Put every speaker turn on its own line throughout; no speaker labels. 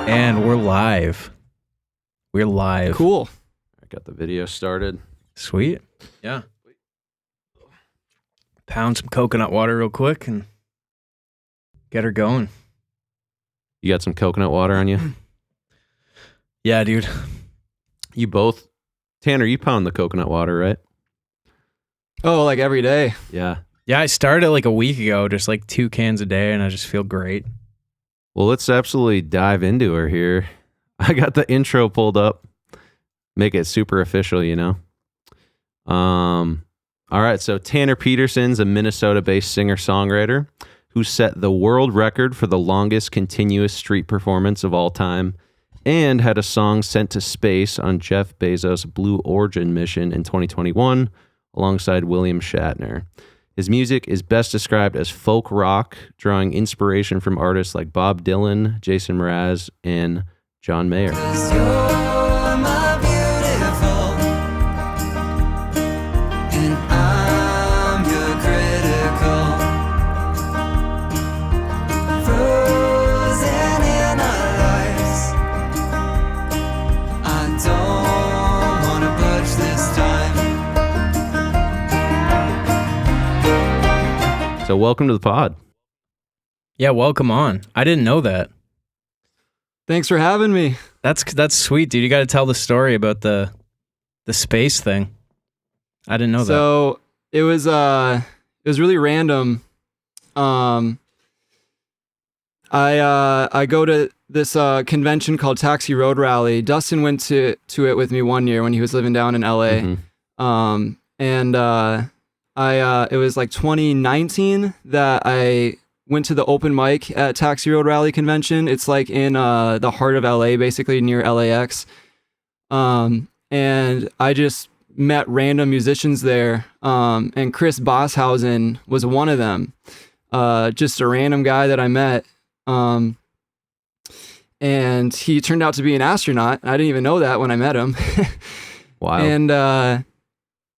And we're live. We're live.
Cool.
I got the video started.
Sweet. Yeah. Pound some coconut water real quick and get her going.
You got some coconut water on you?
Yeah, dude.
You both, Tanner, you pound the coconut water, right?
Oh, like every day.
Yeah.
Yeah, I started like a week ago, just like 2 cans a day, and I just feel great.
Well, let's absolutely dive into her here. I got the intro pulled up. Make it super official, you know? All right, so Tanner Peterson's a Minnesota-based singer-songwriter who set the world record for the longest continuous street performance of all time and had a song sent to space on Jeff Bezos' Blue Origin mission in 2021 alongside William Shatner. His music is best described as folk rock, drawing inspiration from artists like Bob Dylan, Jason Mraz, and John Mayer. So welcome to the pod.
Yeah, welcome on. I didn't know that.
Thanks for having me.
That's sweet, dude. You got to tell the story about the space thing. I didn't know that.
So it was really random. I go to this convention called Taxi Road Rally. Dustin went to it with me one year when he was living down in LA.
Mm-hmm.
It was like 2019 that I went to the open mic at Taxi Road Rally Convention. It's like in the heart of LA, basically near LAX. And I just met random musicians there. And Chris Bosshausen was one of them. Just a random guy that I met. And he turned out to be an astronaut. I didn't even know that when I met him.
Wow.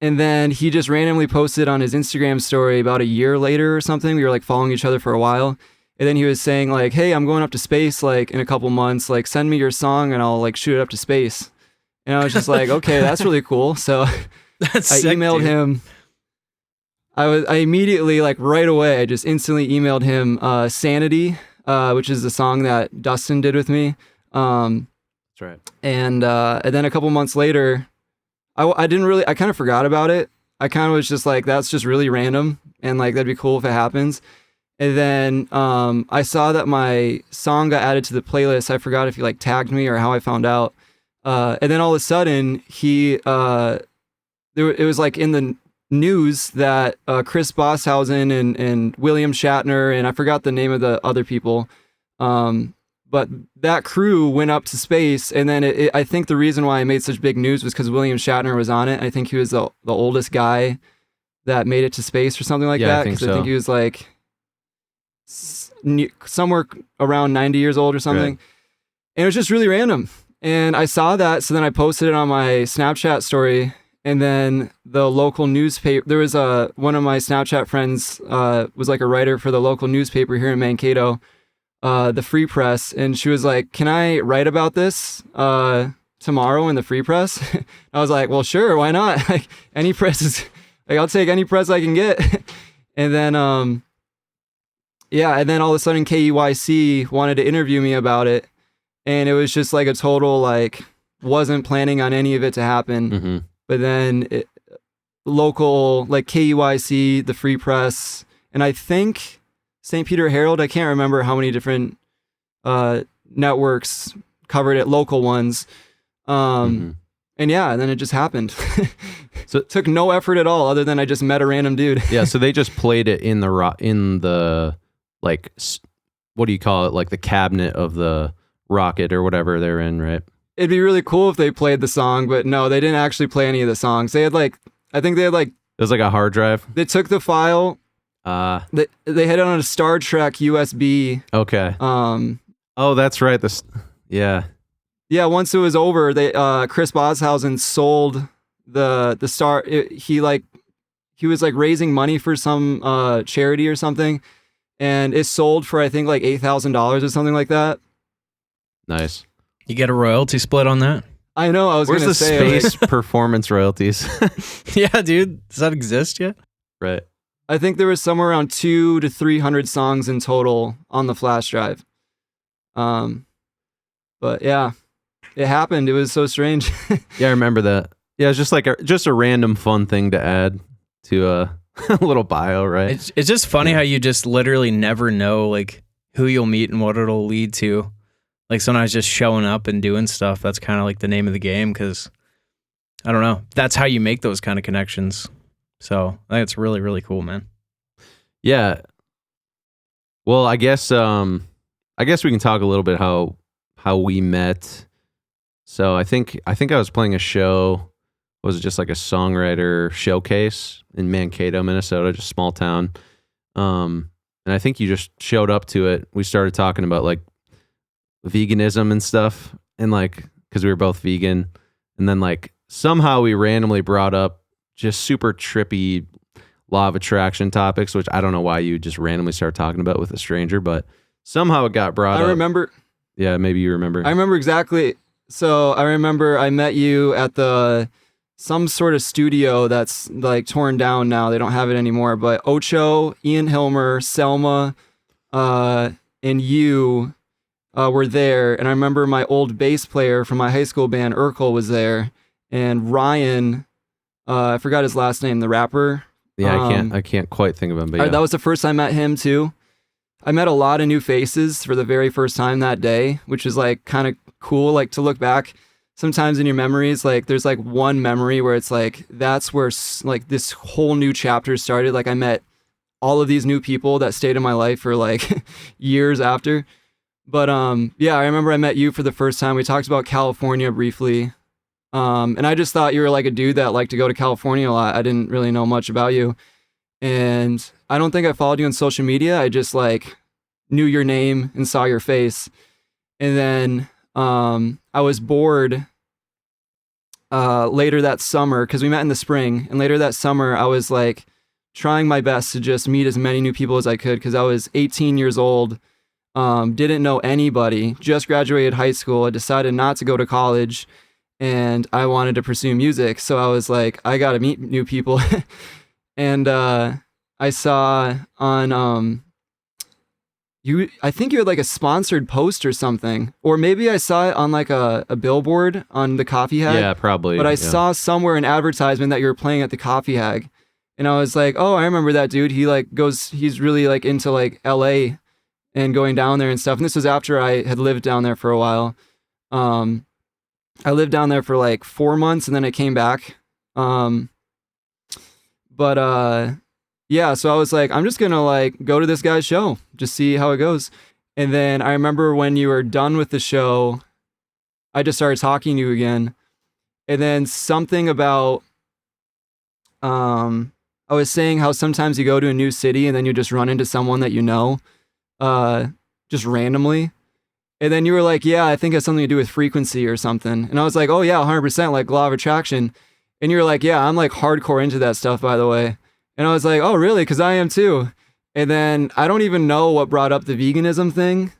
And then he just randomly posted on his Instagram story about a year later or something. We were like following each other for a while. And then he was saying like, hey, I'm going up to space like in a couple months, like send me your song and I'll like shoot it up to space. And I was just like, okay, that's really cool. So
That's
I
sick,
emailed
dude.
him. I immediately, like right away, I just instantly emailed him Sanity, which is the song that Dustin did with me.
That's right.
And then a couple months later, I kind of forgot about it. I kind of was just like, that's just really random. And like, that'd be cool if it happens. And then I saw that my song got added to the playlist. I forgot if he like tagged me or how I found out. And then all of a sudden it was like in the news that Chris Bosshausen and William Shatner, and I forgot the name of the other people. But that crew went up to space, and then I think the reason why I made such big news was because William Shatner was on it. I think he was the oldest guy that made it to space or something like that. Because I think he was like somewhere around 90 years old or something.
Right.
And it was just really random. And I saw that, so then I posted it on my Snapchat story. And then the local newspaper, there was one of my Snapchat friends was like a writer for the local newspaper here in Mankato. The Free Press, and she was like, can I write about this tomorrow in the Free Press? I was like, well, sure, why not? Like any press is like, I'll take any press I can get. And then and then all of a sudden KEYC wanted to interview me about it, and it was just like a total like, wasn't planning on any of it to happen.
Mm-hmm.
But then local like KEYC, the Free Press, and I think St. Peter Herald, I can't remember how many different networks covered it, local ones. And then it just happened. So it took no effort at all other than I just met a random dude.
Yeah, so they just played it in the like, what do you call it? Like the cabinet of the rocket or whatever they're in, right?
It'd be really cool if they played the song, but no, they didn't actually play any of the songs. They had like, I think they had like...
It was like a hard drive?
They took the file... They had it on a Star Trek USB.
Okay. Oh, that's right. Yeah.
Yeah. Once it was over, they Chris Bosshausen sold he was like raising money for some charity or something, and it sold for I think like $8,000 or something like that.
Nice.
You get a royalty split on that?
I know. I was
Where's
gonna
the
say
space performance royalties?
Yeah, dude. Does that exist yet?
Right.
I think there was somewhere around 200 to 300 songs in total on the flash drive. But yeah, it happened. It was so strange.
Yeah, I remember that. Yeah, it's just like just a random fun thing to add to a little bio, right?
It's just funny how you just literally never know like who you'll meet and what it'll lead to. Like sometimes just showing up and doing stuff, that's kind of like the name of the game, because I don't know. That's how you make those kind of connections. So I think it's really, really cool, man.
Yeah. Well, I guess we can talk a little bit how we met. So I think I was playing a show. Was it just like a songwriter showcase in Mankato, Minnesota, just small town. And I think you just showed up to it. We started talking about like veganism and stuff, and like because we were both vegan, and then like somehow we randomly brought up just super trippy law of attraction topics, which I don't know why you just randomly start talking about with a stranger, but somehow it got brought up.
I remember.
Yeah, maybe you remember.
I remember exactly. So I remember I met you at some sort of studio that's like torn down now. They don't have it anymore. But Ocho, Ian Hilmer, Selma, and you were there. And I remember my old bass player from my high school band, Urkel, was there. And Ryan, I forgot his last name, the rapper.
Yeah, I can't quite think of him, but yeah.
That was the first time I met him too. I met a lot of new faces for the very first time that day, which is like kind of cool, like to look back sometimes in your memories. Like there's like one memory where it's like, that's where like this whole new chapter started. Like I met all of these new people that stayed in my life for like years after. But yeah, I remember I met you for the first time. We talked about California briefly. And I just thought you were like a dude that liked to go to California a lot. I didn't really know much about you. And I don't think I followed you on social media. I just like knew your name and saw your face. And then I was bored later that summer, because we met in the spring. And later that summer, I was like trying my best to just meet as many new people as I could, because I was 18 years old, didn't know anybody, just graduated high school. I decided not to go to college, and I wanted to pursue music. So I was like, I got to meet new people. And I saw on I think you had like a sponsored post or something, or maybe I saw it on like a billboard on the Coffee Hag.
Yeah, probably.
But I saw somewhere an advertisement that you were playing at the Coffee Hag, and I was like, oh, I remember that dude. He's really like into like LA and going down there and stuff. And this was after I had lived down there for a while. I lived down there for like 4 months, and then I came back. Yeah, so I was like, I'm just gonna like go to this guy's show, just see how it goes. And then I remember when you were done with the show, I just started talking to you again. And then something about, I was saying how sometimes you go to a new city and then you just run into someone that you know, just randomly. And then you were like, yeah, I think it has something to do with frequency or something. And I was like, oh yeah, 100%, like law of attraction. And you were like, yeah, I'm like hardcore into that stuff, by the way. And I was like, oh, really? Because I am too. And then I don't even know what brought up the veganism thing.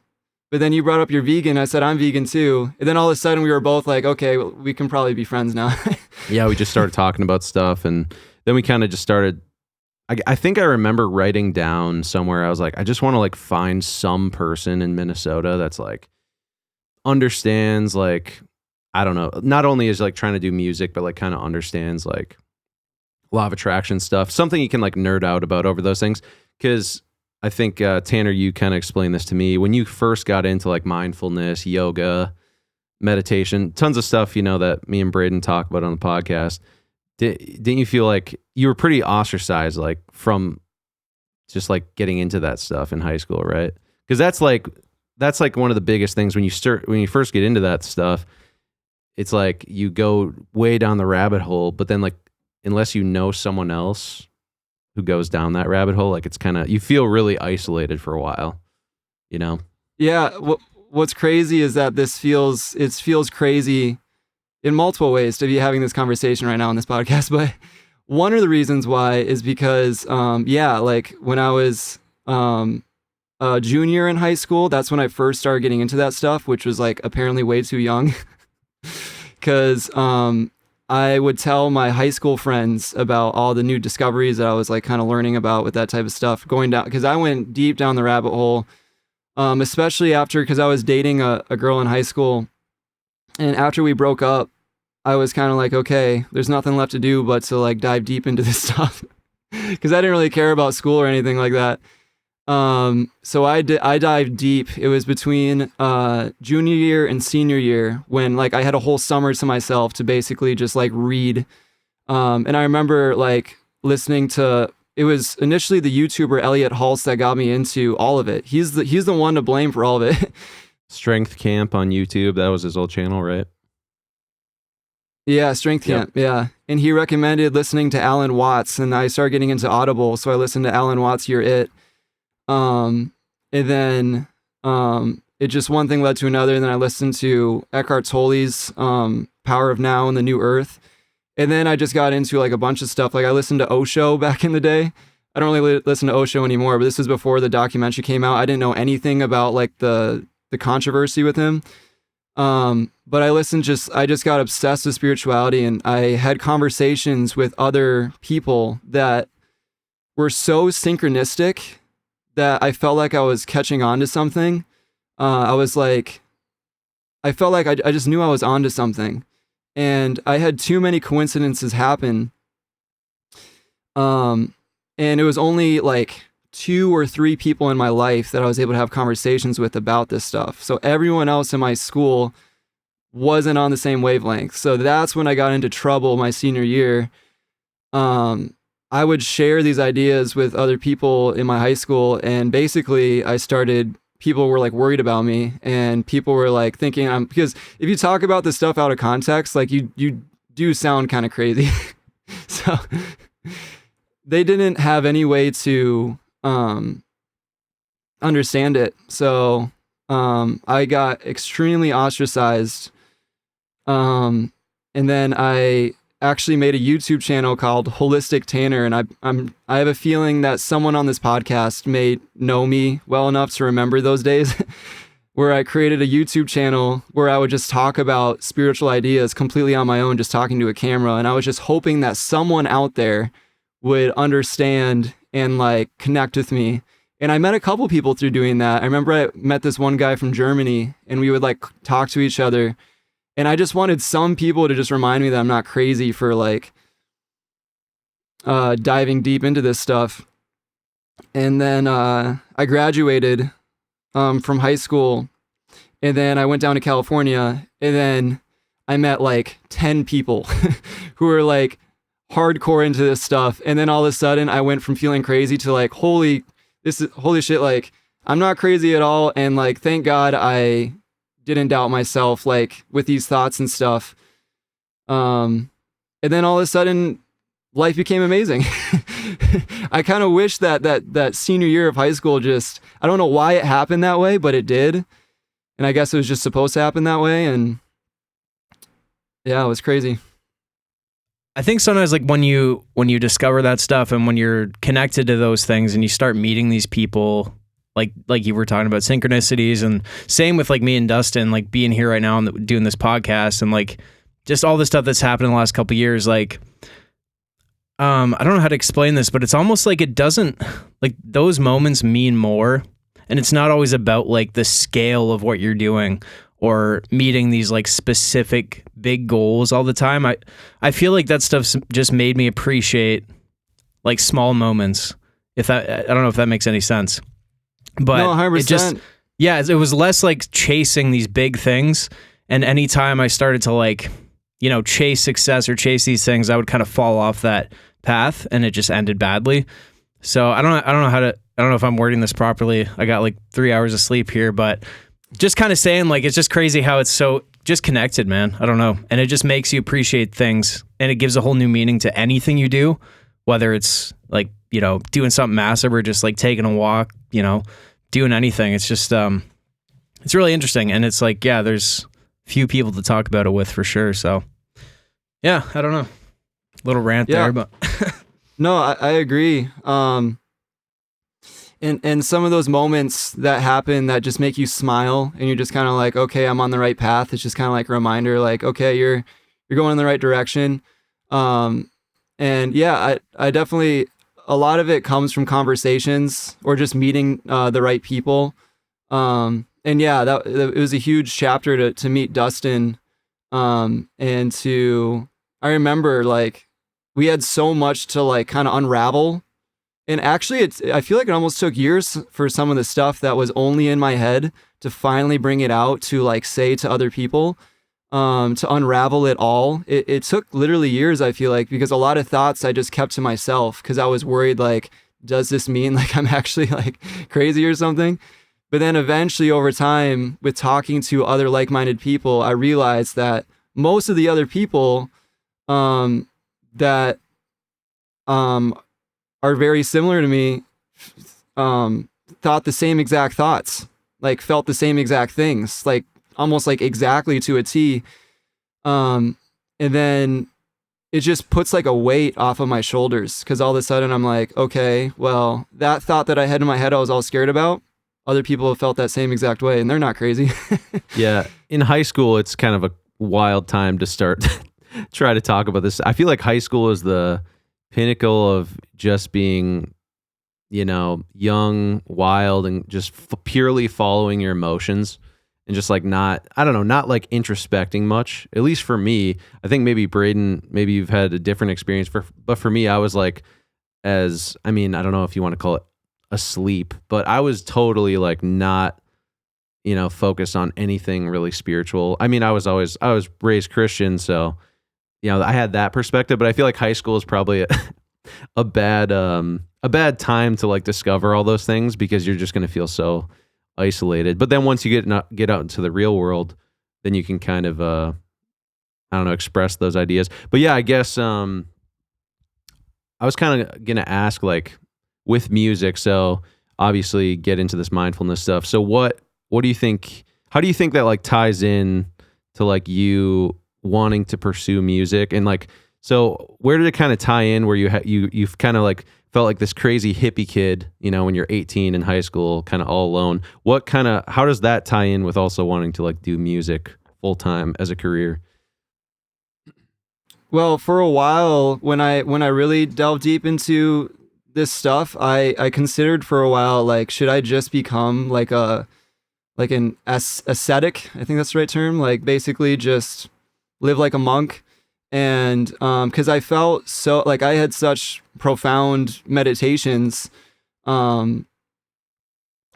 But then you brought up you're vegan. I said, I'm vegan too. And then all of a sudden we were both like, okay, well, we can probably be friends now.
Yeah, we just started talking about stuff. And then we kind of just started. I think I remember writing down somewhere. I was like, I just want to like find some person in Minnesota that's like understands like, I don't know, not only is like trying to do music, but like kind of understands like law of attraction stuff, something you can like nerd out about over those things. Because I think Tanner, you kind of explained this to me when you first got into like mindfulness, yoga, meditation, tons of stuff, you know, that me and Braden talk about on the podcast. Didn't you feel like you were pretty ostracized, like from just like getting into that stuff in high school, right? Because that's like one of the biggest things when you first get into that stuff. It's like you go way down the rabbit hole, but then like unless you know someone else who goes down that rabbit hole, like it's kind of, you feel really isolated for a while, you know?
Yeah. What's crazy is that it feels crazy in multiple ways to be having this conversation right now on this podcast, but one of the reasons why is because, like when I was a junior in high school, that's when I first started getting into that stuff, which was like apparently way too young. Because I would tell my high school friends about all the new discoveries that I was like kind of learning about with that type of stuff, going down, because I went deep down the rabbit hole, especially after, because I was dating a girl in high school, and after we broke up, I was kind of like, okay, there's nothing left to do but to like dive deep into this stuff, because I didn't really care about school or anything like that. So I dived deep. It was between junior year and senior year when like I had a whole summer to myself to basically just like read. And I remember like listening to, it was initially the YouTuber Elliot Hulse that got me into all of it. He's the one to blame for all of it.
Strength Camp on YouTube. That was his old channel, right?
Yeah, Strength Camp. Yeah. And he recommended listening to Alan Watts, and I started getting into Audible. So I listened to Alan Watts' You're It. And then it just one thing led to another, and then I listened to Eckhart Tolle's Power of Now and the New Earth. And then I just got into like a bunch of stuff. Like I listened to Osho back in the day. I don't really listen to Osho anymore, but this was before the documentary came out. I didn't know anything about like the controversy with him. But I just got obsessed with spirituality, and I had conversations with other people that were so synchronistic that I felt like I was catching on to something. I felt like I just knew I was onto something, and I had too many coincidences happen. And it was only like 2 or 3 people in my life that I was able to have conversations with about this stuff. So everyone else in my school wasn't on the same wavelength. So that's when I got into trouble my senior year. I would share these ideas with other people in my high school, and basically people were like worried about me, and people were like thinking because if you talk about this stuff out of context, like you do sound kind of crazy. So they didn't have any way to understand it. So I got extremely ostracized. And then I actually made a YouTube channel called Holistic Tanner, and I have a feeling that someone on this podcast may know me well enough to remember those days where I created a YouTube channel where I would just talk about spiritual ideas completely on my own, just talking to a camera. And I was just hoping that someone out there would understand and like connect with me. And I met a couple people through doing that. I remember I met this one guy from Germany, and we would like talk to each other. And I just wanted some people to just remind me that I'm not crazy for like diving deep into this stuff. And then I graduated from high school, and then I went down to California, and then I met like 10 people who were like hardcore into this stuff. And then all of a sudden I went from feeling crazy to like, holy shit, like I'm not crazy at all. And like, thank God I didn't doubt myself like with these thoughts and stuff. And then all of a sudden life became amazing. I kind of wish that senior year of high school I don't know why it happened that way, but it did. And I guess it was just supposed to happen that way. And yeah, it was crazy.
I think sometimes like when you discover that stuff and when you're connected to those things and you start meeting these people, like you were talking about synchronicities, and same with like me and Dustin, like being here right now and doing this podcast, and like just all the stuff that's happened in the last couple of years. Like, I don't know how to explain this, but it's almost like it doesn't, like those moments mean more, and it's not always about like the scale of what you're doing or meeting these like specific big goals all the time. I feel like that stuff's just made me appreciate like small moments. I don't know if that makes any sense. But
no, 100%.
It was less like chasing these big things. And anytime I started to like, chase success or chase these things, I would kind of fall off that path, and it just ended badly. So I don't know if I'm wording this properly. I got like 3 hours of sleep here, but just kind of saying like, it's just crazy how it's so just connected, man. I don't know. And it just makes you appreciate things, and it gives a whole new meaning to anything you do, whether it's like, doing something massive or just like taking a walk, doing anything. It's just, it's really interesting. And it's like, yeah, there's few people to talk about it with for sure. So yeah, I don't know. Little rant there, but
no, I agree. And some of those moments that happen that just make you smile and you're just kind of like, okay, I'm on the right path. It's just kind of like a reminder, like, okay, you're going in the right direction. And yeah, I definitely, a lot of it comes from conversations or just meeting the right people. And yeah, it was a huge chapter to meet Dustin. And I remember like we had so much to like kind of unravel. And actually, I feel like it almost took years for some of the stuff that was only in my head to finally bring it out to like say to other people, to unravel it all. It took literally years, I feel like, because a lot of thoughts I just kept to myself because I was worried, like, does this mean like I'm actually like crazy or something? But then eventually over time with talking to other like-minded people, I realized that most of the other people that are very similar to me, thought the same exact thoughts, like felt the same exact things, like almost like exactly to a T. And then it just puts like a weight off of my shoulders because all of a sudden I'm like, okay, well, that thought that I had in my head I was all scared about, other people have felt that same exact way and they're not crazy.
Yeah. In high school, it's kind of a wild time to start try to talk about this. I feel like high school is the pinnacle of just being, young, wild, and just purely following your emotions and just like not like introspecting much. At least for me, I think maybe Braden, maybe you've had a different experience. But for me, I was like, I don't know if you want to call it asleep, but I was totally like not, focused on anything really spiritual. I mean, I was raised Christian, so I had that perspective, but I feel like high school is probably a bad time to like discover all those things because you're just going to feel so isolated. But then once you get out into the real world, then you can kind of express those ideas. But yeah, I guess I was kind of going to ask, like, with music, so obviously get into this mindfulness stuff. So what do you think, how do you think that like ties in to like you wanting to pursue music? And like, so where did it kind of tie in where you've kind of like felt like this crazy hippie kid, when you're 18 in high school, kind of all alone? How does that tie in with also wanting to like do music full time as a career?
Well, for a while, when I really delved deep into this stuff, I considered for a while, like, should I just become like an ascetic? I think that's the right term. Like basically just live like a monk. And because I felt so like I had such profound meditations at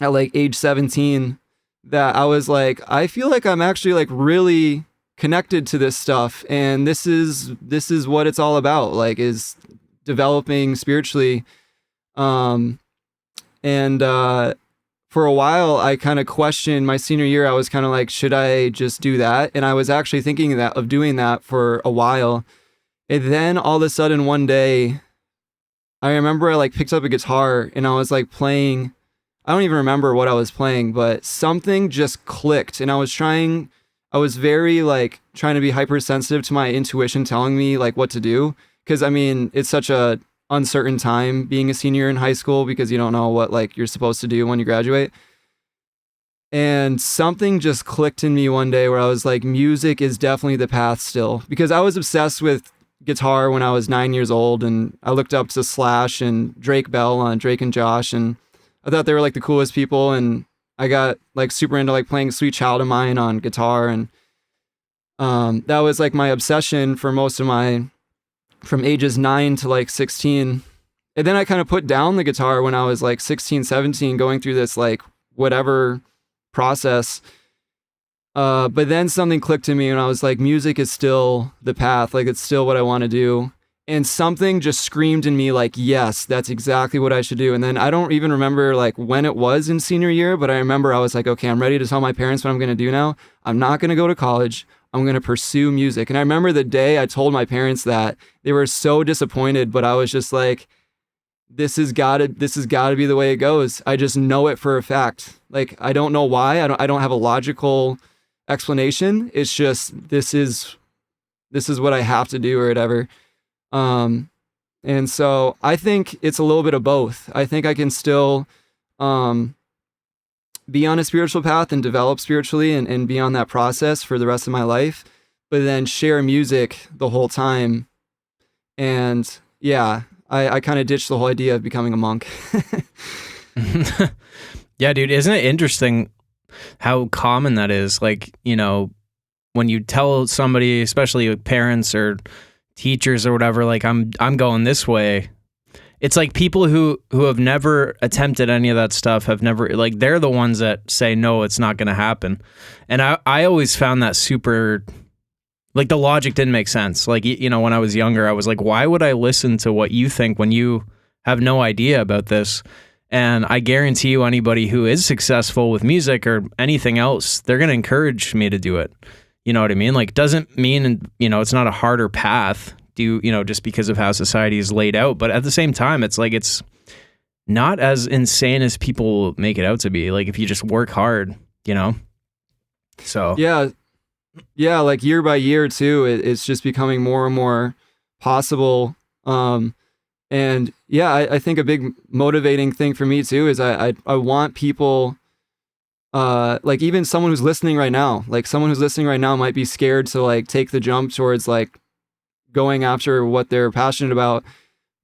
like age 17 that I was like, I feel like I'm actually like really connected to this stuff, and this is what it's all about, like, is developing spiritually. For a while I kind of questioned my senior year. I was kind of like, should I just do that? And I was actually thinking of doing that for a while. And then all of a sudden one day I remember I like picked up a guitar and I was like playing. I don't even remember what I was playing, but something just clicked, and I was very like trying to be hypersensitive to my intuition telling me like what to do. Cause I mean, it's such a uncertain time being a senior in high school because you don't know what like you're supposed to do when you graduate. And something just clicked in me one day where I was like, music is definitely the path still, because I was obsessed with guitar when I was 9 years old, and I looked up to Slash and Drake Bell on Drake and Josh, and I thought they were like the coolest people, and I got like super into like playing Sweet Child of Mine on guitar, and that was like my obsession for from ages 9 to like 16. And then I kind of put down the guitar when I was like 16, 17, going through this like whatever process. But then something clicked to me and I was like, music is still the path. Like, it's still what I want to do. And something just screamed in me like, yes, that's exactly what I should do. And then I don't even remember like when it was in senior year, but I remember I was like, okay, I'm ready to tell my parents what I'm going to do now. I'm not going to go to college. I'm going to pursue music. And I remember the day I told my parents that, they were so disappointed, but I was just like, this has got to be the way it goes. I just know it for a fact. Like, I don't know why. I don't have a logical explanation. It's just this is what I have to do or whatever. And so I think it's a little bit of both. I think I can still be on a spiritual path and develop spiritually and be on that process for the rest of my life, but then share music the whole time. And yeah, I kind of ditched the whole idea of becoming a monk.
Yeah, dude, isn't it interesting how common that is? Like, you know, when you tell somebody, especially parents or teachers or whatever, like I'm going this way. It's like people who have never attempted any of that stuff have never, like, they're the ones that say, no, it's not going to happen. And I always found that super, like, the logic didn't make sense. Like, you know, when I was younger, I was like, why would I listen to what you think when you have no idea about this? And I guarantee you, anybody who is successful with music or anything else, they're going to encourage me to do it. You know what I mean? Like, doesn't mean, you know, it's not a harder path, you know, just because of how society is laid out. But at the same time, it's like, it's not as insane as people make it out to be. Like, if you just work hard, you know? So.
Yeah. Like year by year too, it's just becoming more and more possible. And yeah, I think a big motivating thing for me too is I want people, like even someone who's listening right now, might be scared to like take the jump towards like going after what they're passionate about.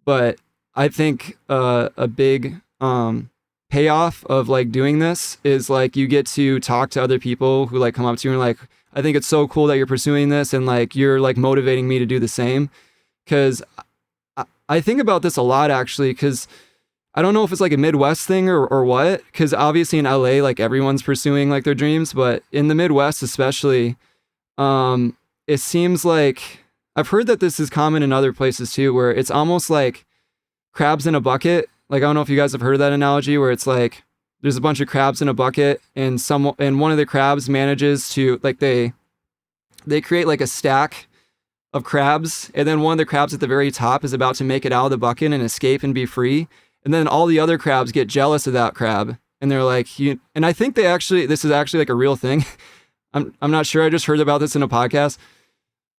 But I think a big payoff of like doing this is like you get to talk to other people who like come up to you and like, I think it's so cool that you're pursuing this and like you're like motivating me to do the same. Because I think about this a lot actually, because I don't know if it's like a Midwest thing or what, because obviously in LA, like everyone's pursuing like their dreams, but in the Midwest especially, it seems like, I've heard that this is common in other places too, where it's almost like crabs in a bucket. Like, I don't know if you guys have heard that analogy, where it's like, there's a bunch of crabs in a bucket and one of the crabs manages to, like, they create like a stack of crabs, and then one of the crabs at the very top is about to make it out of the bucket and escape and be free. And then all the other crabs get jealous of that crab. And they're like, and I think this is actually like a real thing. I'm not sure. I just heard about this in a podcast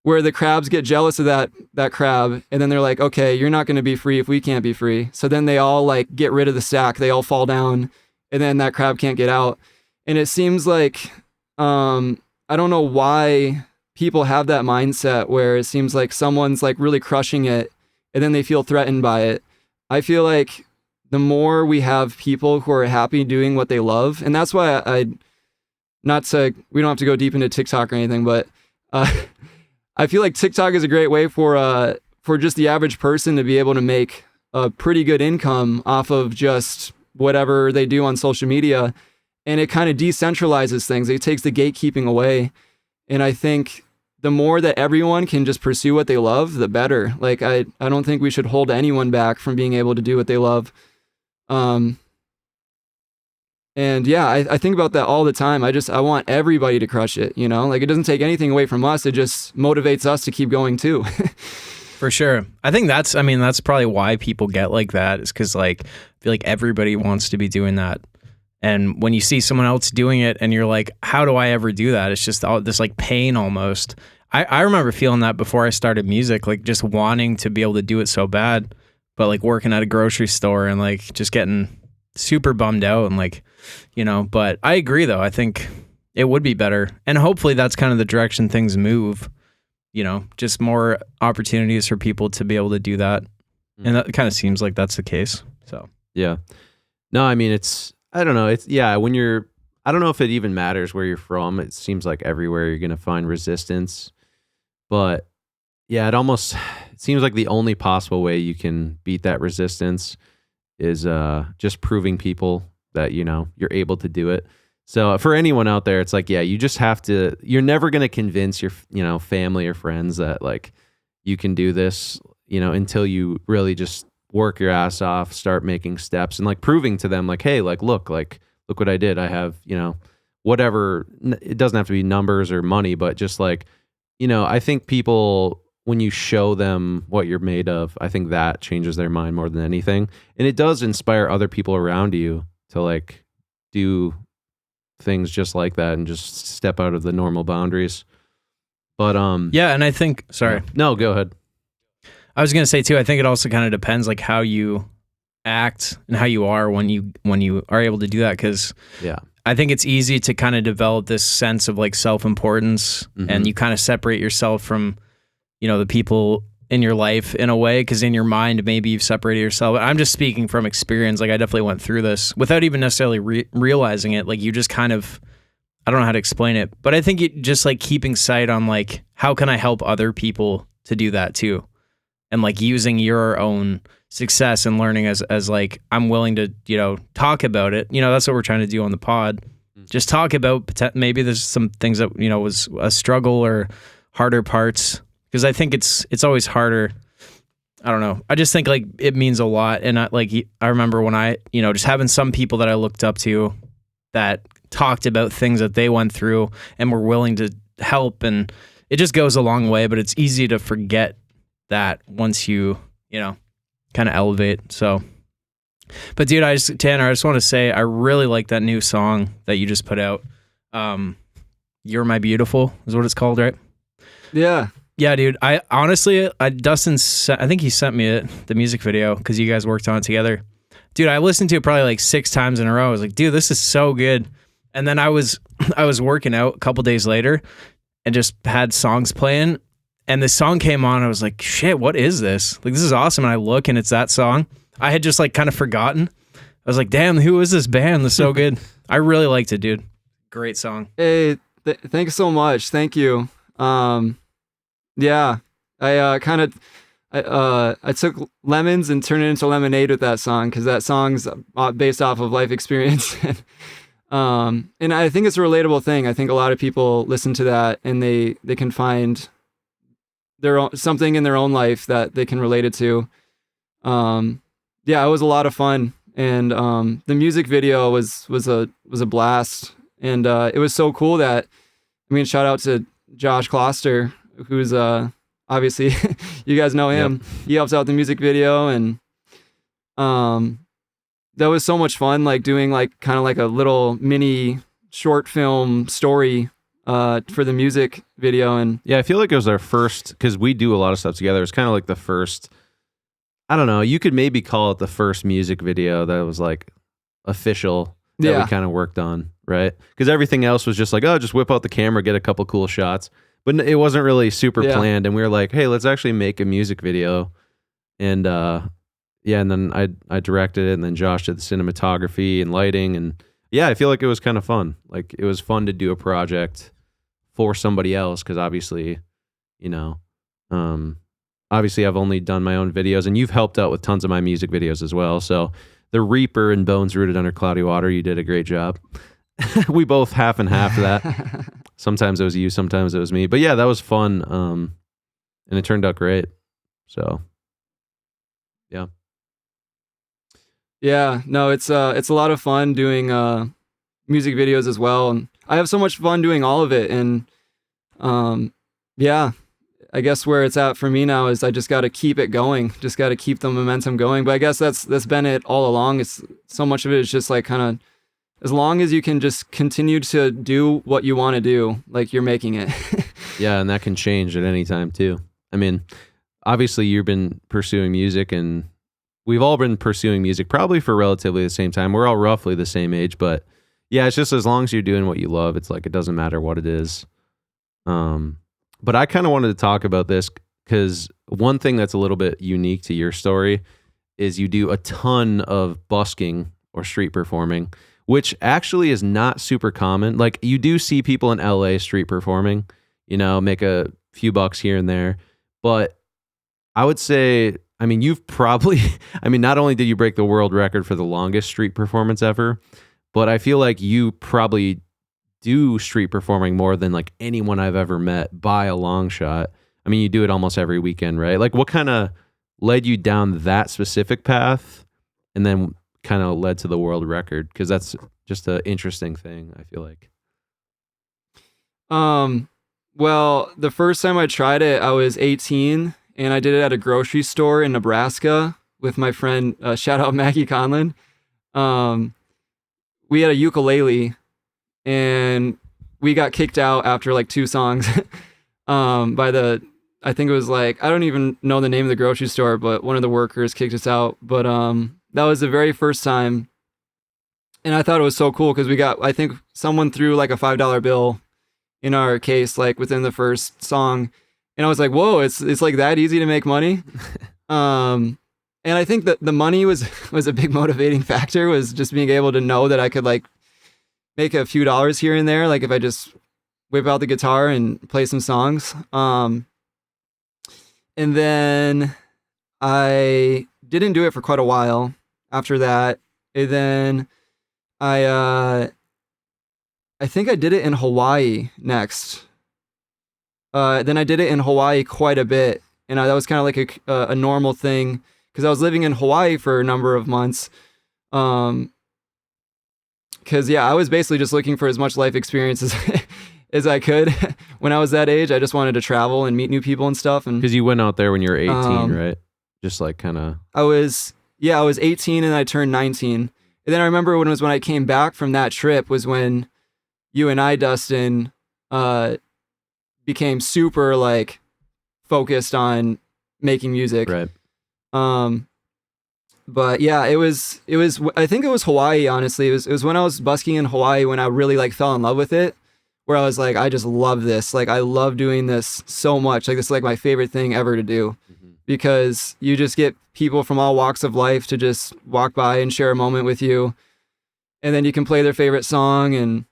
where the crabs get jealous of that crab. And then they're like, okay, you're not going to be free if we can't be free. So then they all like get rid of the stack. They all fall down and then that crab can't get out. And it seems like, I don't know why people have that mindset where it seems like someone's like really crushing it and then they feel threatened by it. I feel like the more we have people who are happy doing what they love, and that's why we don't have to go deep into TikTok or anything, but I feel like TikTok is a great way for just the average person to be able to make a pretty good income off of just whatever they do on social media. And it kind of decentralizes things. It takes the gatekeeping away. And I think the more that everyone can just pursue what they love, the better. Like, I don't think we should hold anyone back from being able to do what they love. And yeah, I think about that all the time. I want everybody to crush it, you know? Like, it doesn't take anything away from us. It just motivates us to keep going too.
For sure. I think that's probably why people get like that, is because like, I feel like everybody wants to be doing that. And when you see someone else doing it and you're like, how do I ever do that? It's just all this like pain almost. I remember feeling that before I started music, like just wanting to be able to do it so bad, but like working at a grocery store and like just getting super bummed out and like, you know, but I agree though. I think it would be better. And hopefully that's kind of the direction things move, you know, just more opportunities for people to be able to do that. And that kind of seems like that's the case. So,
yeah. No, I mean, I don't know. I don't know if it even matters where you're from. It seems like everywhere you're going to find resistance. But yeah, it seems like the only possible way you can beat that resistance is just proving people that, you know, you're able to do it. So for anyone out there, it's like, yeah, you just have to, you're never going to convince your, you know, family or friends that like you can do this, you know, until you really just work your ass off, start making steps and like proving to them like, hey, like, look what I did. I have, you know, whatever. It doesn't have to be numbers or money, but just like, you know, I think people, when you show them what you're made of, I think that changes their mind more than anything. And it does inspire other people around you to like do things just like that and just step out of the normal boundaries. But
Yeah, and I think sorry.
No, go ahead.
I was gonna say too, I think it also kind of depends like how you act and how you are when you are able to do that, because
Yeah.
I think it's easy to kind of develop this sense of like self-importance, and you kind of separate yourself from, the people in your life in a way, because in your mind maybe you've separated yourself. I'm just speaking from experience. Like I definitely went through this without even necessarily realizing it. Like you just kind of, I don't know how to explain it, but I think it just like keeping sight on like, how can I help other people to do that too? And like using your own success and learning as like, I'm willing to, talk about it. That's what we're trying to do on the pod. Just talk about maybe there's some things that, was a struggle or harder parts. Because I think it's always harder. I don't know. I just think like it means a lot. And I remember when I, just having some people that I looked up to that talked about things that they went through and were willing to help. And it just goes a long way, but it's easy to forget that once you, kind of elevate. So, but dude, Tanner, I just want to say, I really like that new song that you just put out. You're My Beautiful is what it's called, right?
Yeah.
Yeah, dude. I honestly, Dustin, I think he sent me the music video because you guys worked on it together. Dude, I listened to it probably like 6 times in a row. I was like, dude, this is so good. And then I was working out a couple days later and just had songs playing. And this song came on. I was like, shit, what is this? Like, this is awesome. And I look and it's that song. I had just like kind of forgotten. I was like, damn, who is this band? That's so good. I really liked it, dude. Great song.
Hey, thanks so much. Thank you. Yeah, I took lemons and turned it into lemonade with that song, because that song's based off of life experience. And I think it's a relatable thing. I think a lot of people listen to that and they can find their own, something in their own life that they can relate it to. Yeah, it was a lot of fun. And the music video was a blast. And it was so cool that, shout out to Josh Kloster, who's obviously you guys know him. Yep. He helps out the music video, and that was so much fun, like doing like kind of like a little mini short film story for the music video. And
yeah, I feel like it was our first, because we do a lot of stuff together. It's kind of like the first, I don't know, you could maybe call it the first music video that was like official that we kind of worked on, right? Because everything else was just like, oh, just whip out the camera, get a couple cool shots. But it wasn't really super planned, and we were like, hey, let's actually make a music video. And and then I directed it, and then Josh did the cinematography and lighting, and yeah, I feel like it was kind of fun. Like, it was fun to do a project for somebody else, because obviously, obviously I've only done my own videos, and you've helped out with tons of my music videos as well. So the Reaper and Bones Rooted Under Cloudy Water, you did a great job. We both half and half that. Sometimes it was you, sometimes it was me. But yeah, that was fun. And it turned out great. So yeah.
Yeah, no, it's a lot of fun doing music videos as well. And I have so much fun doing all of it. And yeah, I guess where it's at for me now is I just got to keep it going. Just got to keep the momentum going. But I guess that's been it all along. It's so much of it is just like kind of, as long as you can just continue to do what you want to do, like, you're making it.
Yeah, and that can change at any time too. Obviously you've been pursuing music, and we've all been pursuing music probably for relatively the same time. We're all roughly the same age, but yeah, it's just as long as you're doing what you love, it's like it doesn't matter what it is. But I kind of wanted to talk about this because one thing that's a little bit unique to your story is you do a ton of busking or street performing, which actually is not super common. Like, you do see people in LA street performing, make a few bucks here and there. But I would say, you've probably, not only did you break the world record for the longest street performance ever, but I feel like you probably do street performing more than like anyone I've ever met by a long shot. You do it almost every weekend, right? Like, what kind of led you down that specific path and then kind of led to the world record? Because that's just an interesting thing, I feel like.
Well, the first time I tried it, I was 18, and I did it at a grocery store in Nebraska with my friend, shout out Mackie Conlon. We had a ukulele, and we got kicked out after like 2 songs by the, I think it was like, I don't even know the name of the grocery store, but one of the workers kicked us out. But that was the very first time. And I thought it was so cool because we got, I think someone threw like a $5 bill in our case, like within the first song. And I was like, whoa, it's like that easy to make money. And I think that the money was a big motivating factor, was just being able to know that I could like make a few dollars here and there. Like if I just whip out the guitar and play some songs. And then I didn't do it for quite a while after that. And then I think I did it in Hawaii next. Then I did it in Hawaii quite a bit. And that was kind of like a normal thing because I was living in Hawaii for a number of months. Because, I was basically just looking for as much life experience as I could. When I was that age, I just wanted to travel and meet new people and stuff. And
Because you went out there when you were 18, right? Just like kind of...
I was 18 and I turned 19. And then I remember when I came back from that trip was when you and I, Dustin, became super like focused on making music.
Right.
But yeah, it was, I think it was Hawaii, honestly. It was when I was busking in Hawaii when I really like fell in love with it, where I was like, I just love this. Like, I love doing this so much. Like, this is like my favorite thing ever to do because you just get people from all walks of life to just walk by and share a moment with you. And then you can play their favorite song. And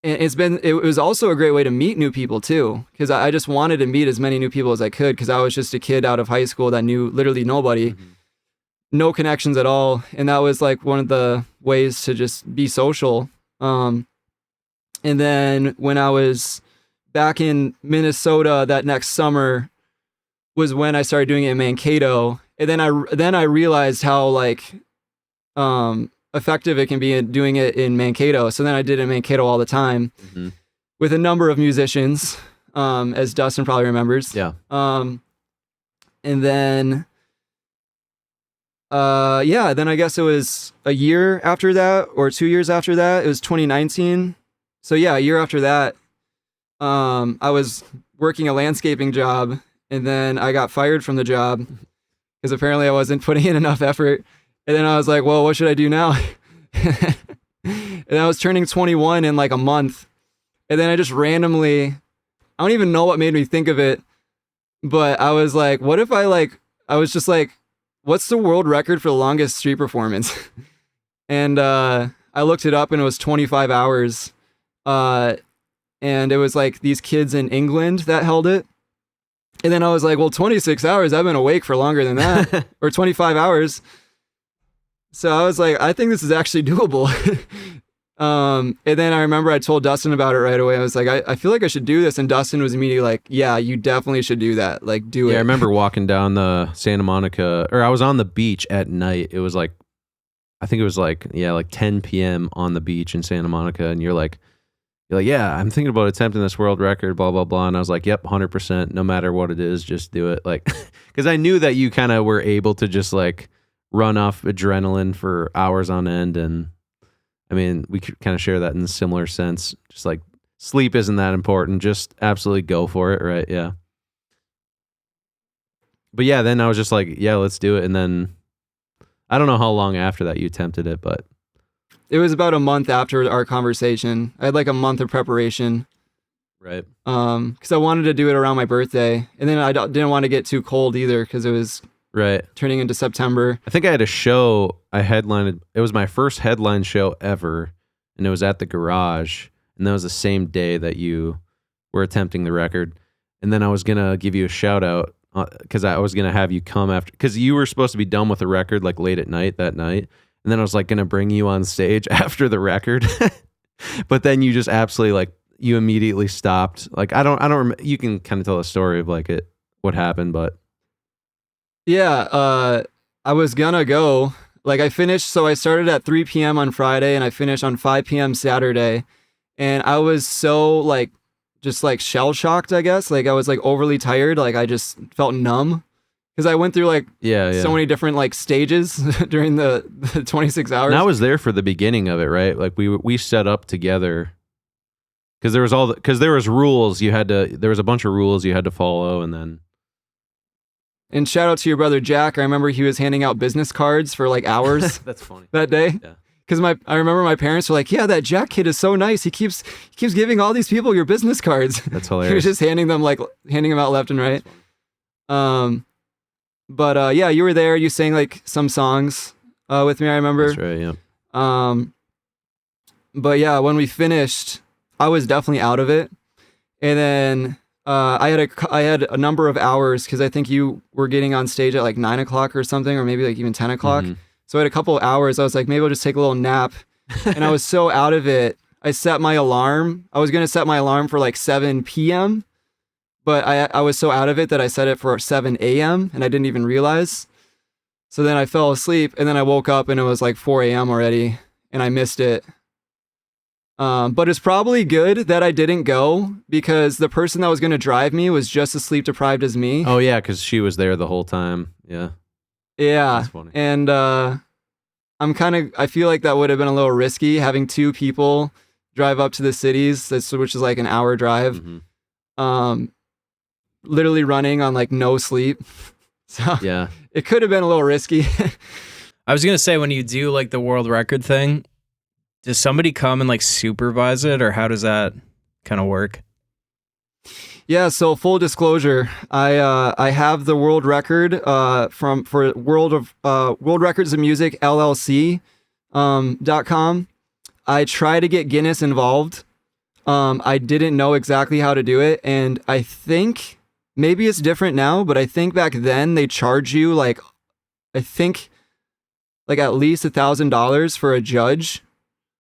it was also a great way to meet new people too, because I just wanted to meet as many new people as I could, because I was just a kid out of high school that knew literally nobody, no connections at all, and that was like one of the ways to just be social. And then when I was back in Minnesota that next summer was when I started doing it in Mankato, and then I realized how like effective it can be in doing it in Mankato. So then I did it in Mankato all the time with a number of musicians, as Dustin probably remembers.
Yeah.
And then, then I guess it was a year after that or 2 years after that. It was 2019. So yeah, a year after that, I was working a landscaping job, and then I got fired from the job because apparently I wasn't putting in enough effort. And then I was like, well, what should I do now? And I was turning 21 in like a month. And then I just randomly, I don't even know what made me think of it, but I was like, what if I was just like, what's the world record for the longest street performance? And I looked it up and it was 25 hours. And it was like these kids in England that held it. And then I was like, well, 26 hours, I've been awake for longer than that, or 25 hours. So I was like, I think this is actually doable. And then I remember I told Dustin about it right away. I was like, I feel like I should do this. And Dustin was immediately like, yeah, you definitely should do that. Like, do it.
Yeah, I remember walking down the Santa Monica, or I was on the beach at night. It was like, I think it was like 10 p.m. on the beach in Santa Monica. And you're like, yeah, I'm thinking about attempting this world record, blah, blah, blah. And I was like, yep, 100%, no matter what it is, just do it. Like, because I knew that you kind of were able to just like run off adrenaline for hours on end. And I mean, we could kind of share that in a similar sense. Just like sleep isn't that important. Just absolutely go for it. Right. Yeah. But yeah, then I was just like, yeah, let's do it. And then I don't know how long after that you attempted it, but
it was about a month after our conversation. I had like a month of preparation.
Right.
Because I wanted to do it around my birthday. And then I didn't want to get too cold either because it was
right
turning into September.
I think I had a show I headlined. It was my first headline show ever, and it was at the Garage. And that was the same day that you were attempting the record. And then I was going to give you a shout out because I was going to have you come after, because you were supposed to be done with the record like late at night that night. And then I was like going to bring you on stage after the record. But then you just absolutely like, you immediately stopped. Like, I don't remember. You can kind of tell a story of like what happened, but.
Yeah. I was gonna go, like I finished. So I started at 3 p.m. on Friday and I finished on 5 p.m. Saturday. And I was so like, just like shell shocked, I guess. Like I was like overly tired. Like I just felt numb because I went through like
Yeah.
so many different like stages during the 26 hours.
And I was there for the beginning of it, right? Like we set up together because there was rules there was a bunch of rules you had to follow, and then.
And shout out to your brother Jack. I remember he was handing out business cards for like hours.
That's funny.
That day.
Yeah.
Because I remember my parents were like, yeah, that Jack kid is so nice. He keeps giving all these people your business cards.
That's hilarious.
He was just handing them out left and right. But yeah, you were there. You sang like some songs with me, I remember.
That's right, yeah.
But yeah, when we finished, I was definitely out of it. And then I had a number of hours because I think you were getting on stage at like 9 o'clock or something, or maybe like even 10 o'clock.
Mm-hmm.
So I had a couple of hours. I was like, maybe I'll just take a little nap. And I was so out of it. I set my alarm. I was going to set my alarm for like 7 p.m. But I was so out of it that I set it for 7 a.m. and I didn't even realize. So then I fell asleep and then I woke up and it was like 4 a.m. already and I missed it. But it's probably good that I didn't go because the person that was going to drive me was just as sleep deprived as me.
Oh yeah, because she was there the whole time. Yeah.
Yeah.
That's funny.
And I feel like that would have been a little risky having two people drive up to the cities, which is like an hour drive.
Mm-hmm.
Literally running on like no sleep. So
yeah,
it could have been a little risky.
I was gonna say, when you do like the world record thing, does somebody come and like supervise it, or how does that kind of work?
Yeah, so full disclosure, I have the world record for World Records of Music LLC .com. I try to get Guinness involved. I didn't know exactly how to do it, and I think maybe it's different now, but I think back then they charge you like at least $1,000 for a judge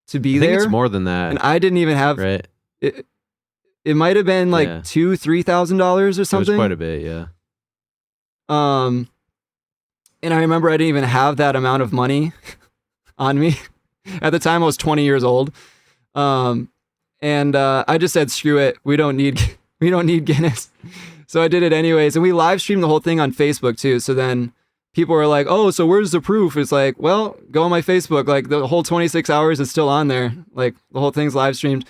to be there.
I think it's more than that.
And I didn't even have
right.
It might have been like $2,000-$3,000 or something.
It was quite a bit, yeah.
And I remember I didn't even have that amount of money on me. At the time, I was 20 years old. And I just said, screw it. We don't need Guinness. So I did it anyways. And we live streamed the whole thing on Facebook too. So then people were like, oh, so where's the proof? It's like, well, go on my Facebook. Like the whole 26 hours is still on there. Like the whole thing's live streamed.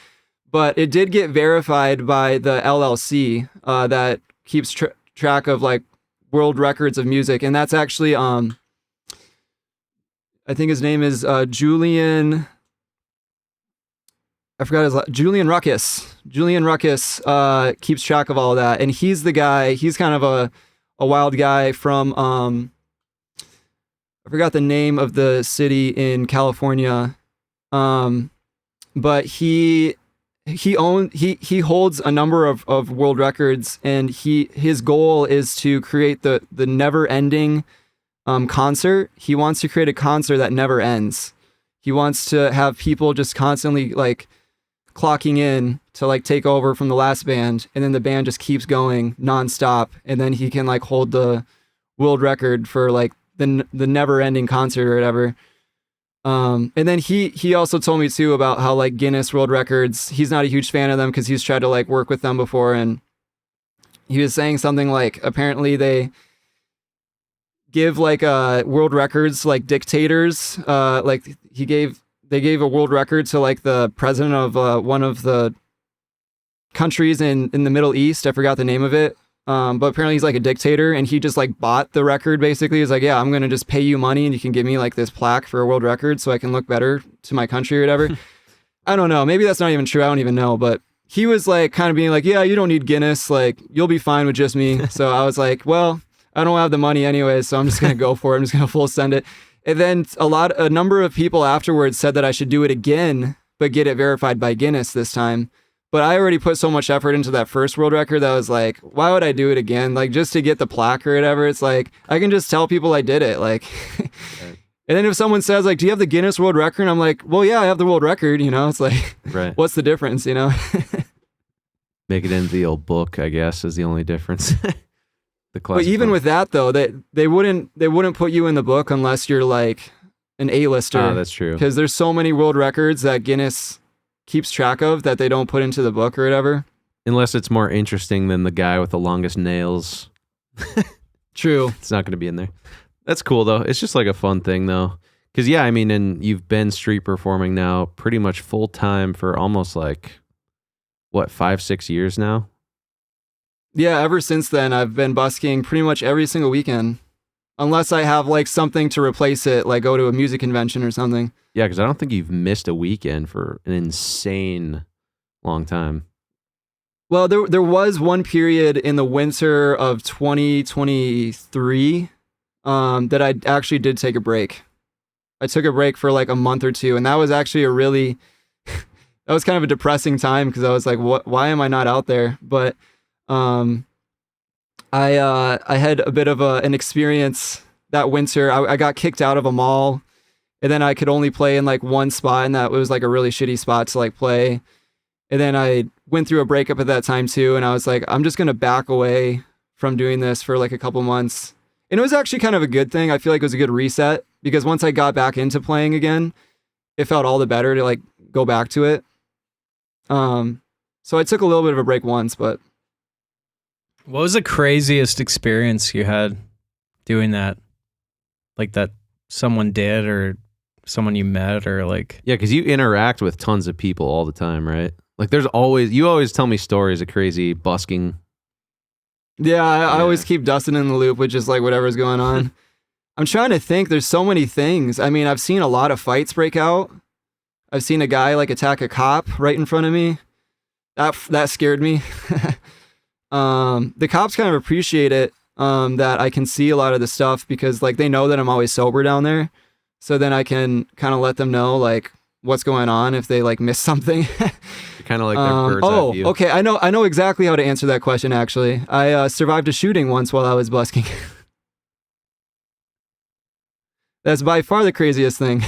But it did get verified by the LLC that keeps track of like world records of music. And that's actually, I think his name is Julian. I forgot his Julian Ruckus. Julian Ruckus keeps track of all of that. And he's the guy, he's kind of a wild guy from, I forgot the name of the city in California. But he holds a number of world records, and his goal is to create the never ending concert. He wants to create a concert that never ends. He wants to have people just constantly like clocking in to like take over from the last band, and then the band just keeps going nonstop, and then he can like hold the world record for like the never ending concert or whatever. And then he also told me too about how like Guinness World Records, he's not a huge fan of them because he's tried to like work with them before, and he was saying something like apparently they give like world records like dictators. Like they gave a world record to like the president of one of the countries in the Middle East. I forgot the name of it. But apparently he's like a dictator, and he just like bought the record basically. He's like, yeah, I'm going to just pay you money and you can give me like this plaque for a world record so I can look better to my country or whatever. I don't know. Maybe that's not even true. I don't even know. But he was like kind of being like, yeah, you don't need Guinness. Like you'll be fine with just me. So I was like, well, I don't have the money anyway, so I'm just going to go for it. I'm just going to full send it. And then a number of people afterwards said that I should do it again, but get it verified by Guinness this time. But I already put so much effort into that first world record that I was like, why would I do it again? Like just to get the plaque or whatever. It's like, I can just tell people I did it. Like, right. And then if someone says like, do you have the Guinness World Record? I'm like, well, yeah, I have the world record, you know, it's like,
right.
What's the difference, you know?
Make it into the old book, I guess, is the only difference.
But even with that though, they wouldn't put you in the book unless you're like an A-lister.
Oh, that's true.
Because there's so many world records that Guinness keeps track of that they don't put into the book or whatever.
Unless it's more interesting than the guy with the longest nails.
True.
It's not going to be in there. That's cool though. It's just like a fun thing though. Cause yeah, I mean, and you've been street performing now pretty much full time for almost like what, 5-6 years now?
Yeah, ever since then, I've been busking pretty much every single weekend. Unless I have like something to replace it, like go to a music convention or something.
Yeah, because I don't think you've missed a weekend for an insane long time.
Well, there was one period in the winter of 2023 that I actually did take a break. I took a break for like a month or two, and that was actually a really that was kind of a depressing time because I was like, "What? Why am I not out there?" But I had a bit of an experience that winter. I got kicked out of a mall, and then I could only play in like one spot, and that was like a really shitty spot to like play. And then I went through a breakup at that time too, and I was like, I'm just gonna back away from doing this for like a couple months. And it was actually kind of a good thing. I feel like it was a good reset because once I got back into playing again, it felt all the better to like go back to it. So I took a little bit of a break once, but
What was the craziest experience you had doing that? Like that someone did or someone you met or like...
Yeah, because you interact with tons of people all the time, right? Like you always tell me stories of crazy busking.
yeah, I always keep Dustin in the loop with just like whatever's going on. I'm trying to think. There's so many things. I mean, I've seen a lot of fights break out. I've seen a guy like attack a cop right in front of me. That scared me. The cops kind of appreciate it, that I can see a lot of the stuff because like they know that I'm always sober down there. So then I can kind of let them know like what's going on if they like miss something.
Kind of like their bird's eye view.
Okay. I know exactly how to answer that question. Actually, I survived a shooting once while I was busking. That's by far the craziest thing.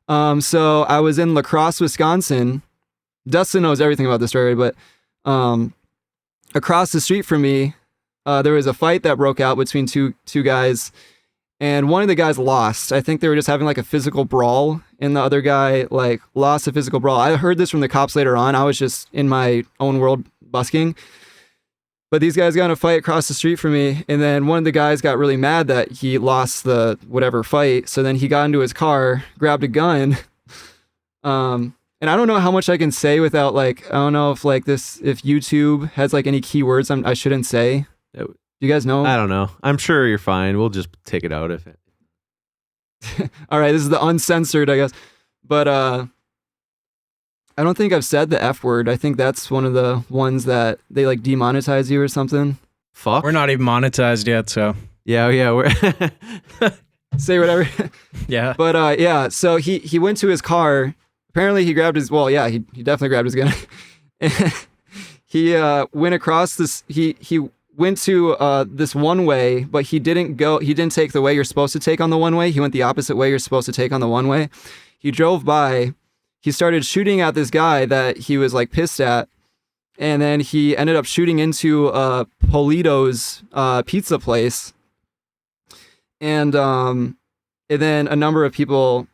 So I was in La Crosse, Wisconsin. Dustin knows everything about this story, but across the street from me, there was a fight that broke out between two guys, and one of the guys lost. I think they were just having like a physical brawl, and the other guy like lost a physical brawl. I heard this from the cops later on. I was just in my own world busking. But these guys got in a fight across the street from me, and then one of the guys got really mad that he lost the whatever fight, so then he got into his car, grabbed a gun, and I don't know how much I can say without like, I don't know if like if YouTube has like any keywords I shouldn't say. Do you guys know?
I don't know. I'm sure you're fine. We'll just take it out if it...
All right, this is the uncensored, I guess. But I don't think I've said the F word. I think that's one of the ones that they like demonetize you or something.
Fuck.
We're not even monetized yet, so...
Yeah, we're...
Say whatever.
Yeah.
But yeah, so he went to his car. Apparently he grabbed his, well, yeah, he definitely grabbed his gun. He went across this, he went to this one way, but he didn't take the way you're supposed to take on the one way. He went the opposite way you're supposed to take on the one way. He drove by, he started shooting at this guy that he was like pissed at, and then he ended up shooting into Polito's pizza place. And then a number of people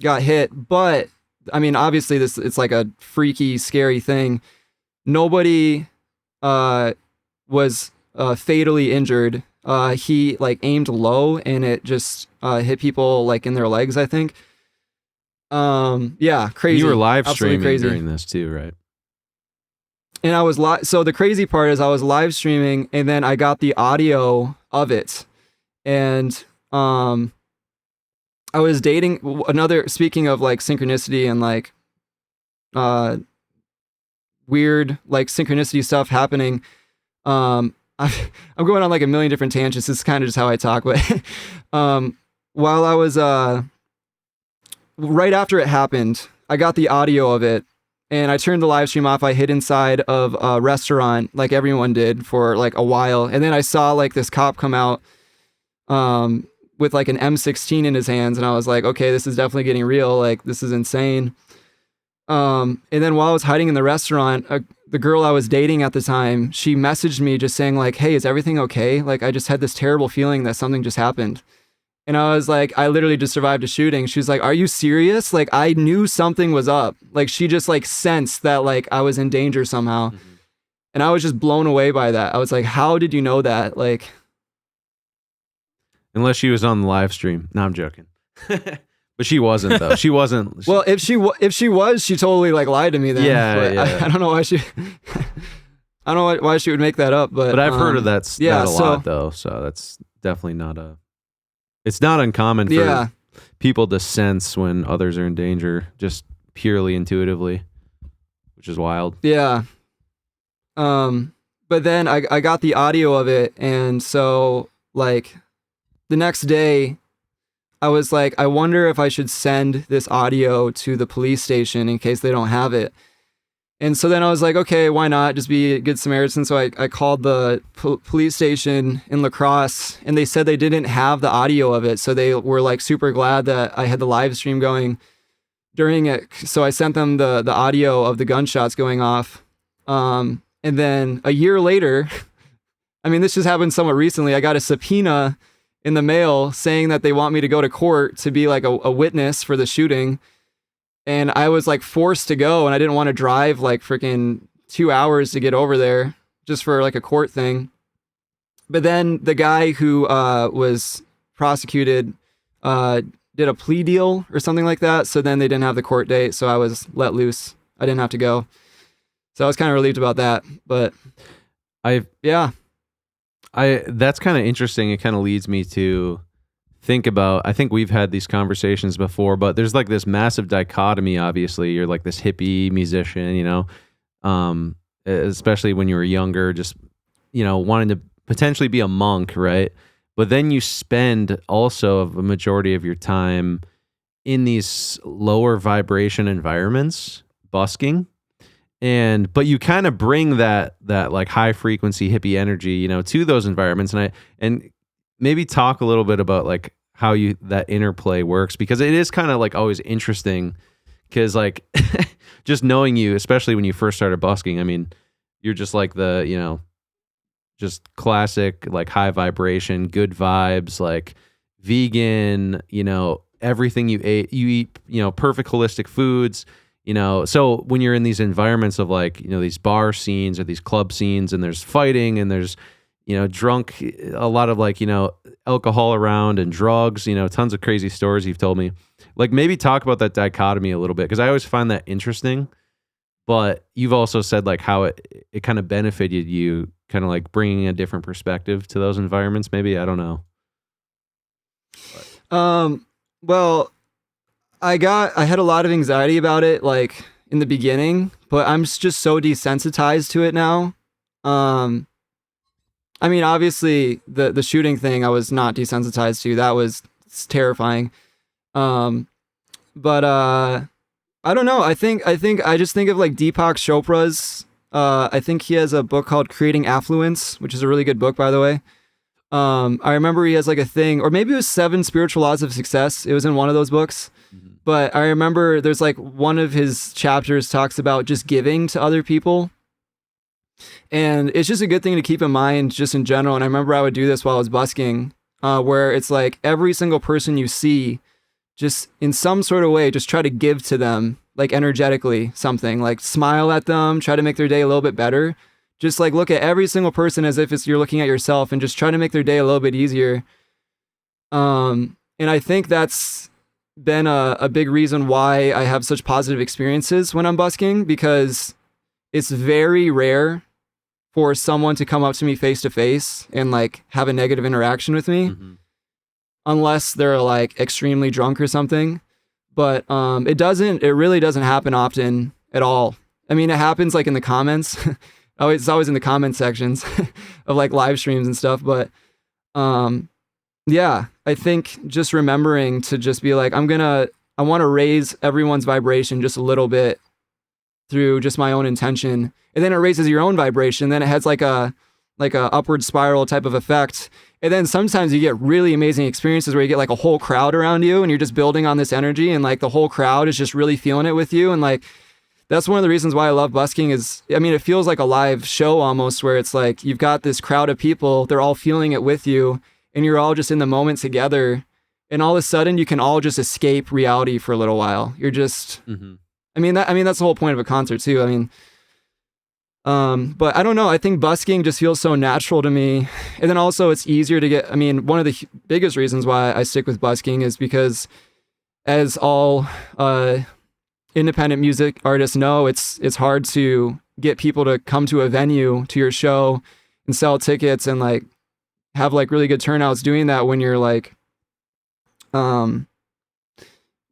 got hit, but I mean, obviously it's like a freaky, scary thing. Nobody was fatally injured. He like aimed low and it just hit people like in their legs, I think. Yeah, crazy.
You were live
Absolutely
streaming
crazy.
during this too, right?
And I was so the crazy part is I was live streaming and then I got the audio of it. And I was dating speaking of like synchronicity and like weird like synchronicity stuff happening. I'm going on like a million different tangents. This is kind of just how I talk, but while I was right after it happened, I got the audio of it and I turned the live stream off. I hid inside of a restaurant like everyone did for like a while, and then I saw like this cop come out with like an M16 in his hands, and I was like, okay, this is definitely getting real. Like, this is insane. And then while I was hiding in the restaurant, the girl I was dating at the time, she messaged me just saying like, hey, is everything okay? Like, I just had this terrible feeling that something just happened. And I was like, I literally just survived a shooting. She was like, are you serious? Like, I knew something was up. Like, she just like sensed that like I was in danger somehow. Mm-hmm. And I was just blown away by that. I was like, how did you know that? Like,
Unless she was on the live stream. No, I'm joking. But she wasn't though. She wasn't.
well, if she was, she totally like lied to me then.
Yeah,
But
yeah.
I don't know why she. I don't know why she would make that up, but
I've heard of that a
so-
lot though. So that's definitely not a. It's not uncommon for
Yeah.
people to sense when others are in danger, just purely intuitively, which is wild.
Yeah. But then I got the audio of it, and so like the next day I was like, I wonder if I should send this audio to the police station in case they don't have it. And so then I was like, okay, why not? Just be a good Samaritan. So I called the police station in La Crosse, and they said they didn't have the audio of it. So they were like super glad that I had the live stream going during it. So I sent them the audio of the gunshots going off. And then a year later, I mean, this just happened somewhat recently. I got a subpoena in the mail saying that they want me to go to court to be like a witness for the shooting. And I was like forced to go, and I didn't want to drive like freaking 2 hours to get over there just for like a court thing. But then the guy who was prosecuted did a plea deal or something like that. So then they didn't have the court date. So I was let loose. I didn't have to go. So I was kind of relieved about that. But
that's kind of interesting. It kind of leads me to think about, I think we've had these conversations before, but there's like this massive dichotomy. Obviously, you're like this hippie musician, you know, especially when you were younger, just, you know, wanting to potentially be a monk, right? But then you spend also a majority of your time in these lower vibration environments, busking. But you kind of bring that like high frequency hippie energy, you know, to those environments. And maybe talk a little bit about like how that interplay works, because it is kind of like always interesting, because like just knowing you, especially when you first started busking, I mean, you're just like the, you know, just classic, like high vibration, good vibes, like vegan, you know, everything you eat, you know, perfect holistic foods. You know, so when you're in these environments of like, you know, these bar scenes or these club scenes, and there's fighting and there's, you know, a lot of like, you know, alcohol around and drugs, you know, tons of crazy stories you've told me. Like maybe talk about that dichotomy a little bit, because I always find that interesting. But you've also said like how it kind of benefited you, kind of like bringing a different perspective to those environments. Maybe, I don't know.
Well, I had a lot of anxiety about it, like in the beginning, but I'm just so desensitized to it now. I mean, obviously the shooting thing I was not desensitized to. That was terrifying. But I don't know. I think I just think of like Deepak Chopra's. I think he has a book called Creating Affluence, which is a really good book, by the way. I remember he has like a thing, or maybe it was 7 Spiritual Laws of Success. It was in one of those books. But I remember there's like one of his chapters talks about just giving to other people. And it's just a good thing to keep in mind just in general. And I remember I would do this while I was busking, where it's like every single person you see, just in some sort of way, just try to give to them, like energetically, something, like smile at them, try to make their day a little bit better. Just like look at every single person as if you're looking at yourself, and just try to make their day a little bit easier. And I think that's been a big reason why I have such positive experiences when I'm busking, because it's very rare for someone to come up to me face to face and like have a negative interaction with me, unless they're like extremely drunk or something. But it really doesn't happen often at all. I mean, it happens like in the comments. It's always in the comment sections of like live streams and stuff. But yeah, I think just remembering to just be like, I want to raise everyone's vibration just a little bit through just my own intention. And then it raises your own vibration. Then it has like a upward spiral type of effect. And then sometimes you get really amazing experiences where you get like a whole crowd around you, and you're just building on this energy, and like the whole crowd is just really feeling it with you. And like, that's one of the reasons why I love busking is, I mean, it feels like a live show almost, where it's like, you've got this crowd of people, they're all feeling it with you, and you're all just in the moment together. And all of a sudden you can all just escape reality for a little while. You're just, I mean, that's the whole point of a concert too. I mean, But I don't know. I think busking just feels so natural to me. And then also it's easier to get, I mean, one of the biggest reasons why I stick with busking is because as all independent music artists know, it's hard to get people to come to a venue, to your show, and sell tickets and like have like really good turnouts doing that when you're like, when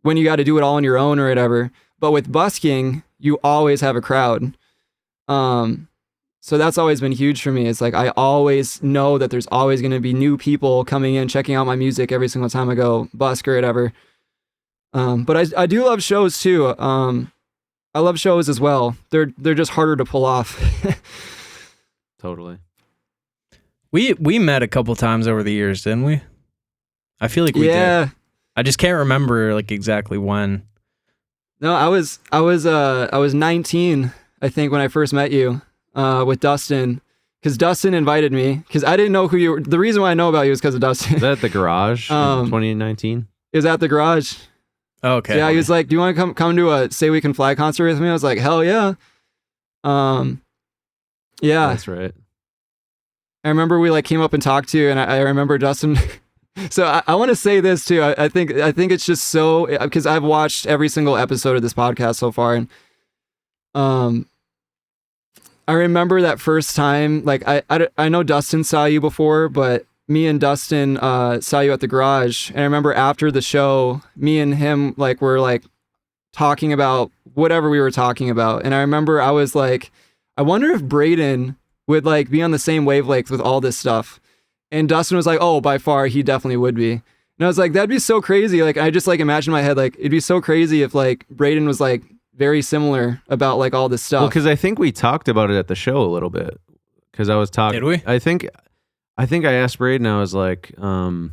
you got to do it all on your own or whatever. But with busking, you always have a crowd. So that's always been huge for me. It's like I always know that there's always going to be new people coming in, checking out my music every single time I go busk or whatever. But I do love shows too. I love shows as well. They're just harder to pull off.
Totally.
We met a couple times over the years, didn't we? I feel like we did. I just can't remember like exactly when.
No, I was 19, I think, when I first met you, with Dustin, because Dustin invited me, because I didn't know who you were. The reason why I know about you is because of Dustin.
Is that at the garage in 2019?
It was at the garage.
Okay.
Yeah, he was like, "Do you want to come to a Say We Can Fly concert with me?" I was like, "Hell yeah." Yeah.
That's right.
I remember we like came up and talked to you, and I remember Dustin. So I want to say this too. I think it's just so, because I've watched every single episode of this podcast so far, and I remember that first time. Like I know Dustin saw you before, but me and Dustin saw you at the garage, and I remember after the show, me and him like were like talking about whatever we were talking about, and I remember I was like, I wonder if Braden would like be on the same wavelength with all this stuff. And Dustin was like, "Oh, by far, he definitely would be." And I was like, that'd be so crazy. Like, I just like imagine in my head, like, it'd be so crazy if like Braden was like very similar about like all this stuff.
Well, because I think we talked about it at the show a little bit. Because I was talking.
Did we?
I think I asked Braden. I was like, "Oh,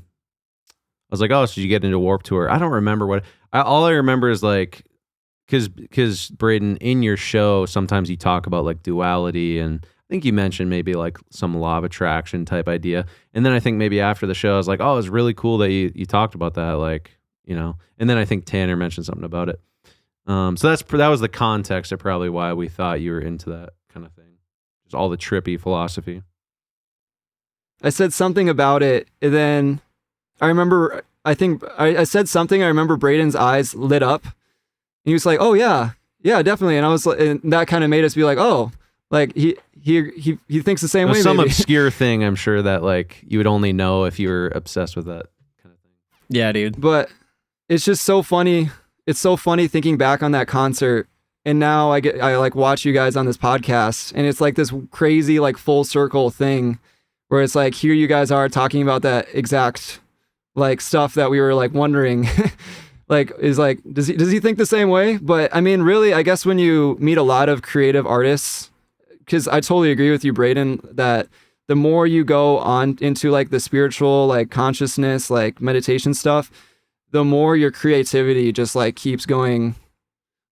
so did you get into Warped Tour?" I don't remember what. All I remember is like, because Braden, in your show, sometimes you talk about like duality, and I think you mentioned maybe like some law of attraction type idea. And then I think maybe after the show, I was like, "Oh, it was really cool that you talked about that." Like, you know, and then I think Tanner mentioned something about it. So that was the context of probably why we thought you were into that kind of thing. Just all the trippy philosophy.
I said something about it, and then I remember, I think I said something. I remember Braden's eyes lit up, and he was like, "Oh yeah, definitely." And I was like, and that kind of made us be like, "Oh, like he thinks the same way."
Some
maybe.
obscure thing, I'm sure, that like you would only know if you were obsessed with that kind of thing.
Yeah, dude.
But it's just so funny. It's so funny thinking back on that concert, and now I like watch you guys on this podcast, and it's like this crazy like full circle thing where it's like, here you guys are talking about that exact like stuff that we were like wondering. Like, is like, does he think the same way? But I mean, really, I guess when you meet a lot of creative artists, because I totally agree with you, Braden, that the more you go on into like the spiritual, like consciousness, like meditation stuff, the more your creativity just like keeps going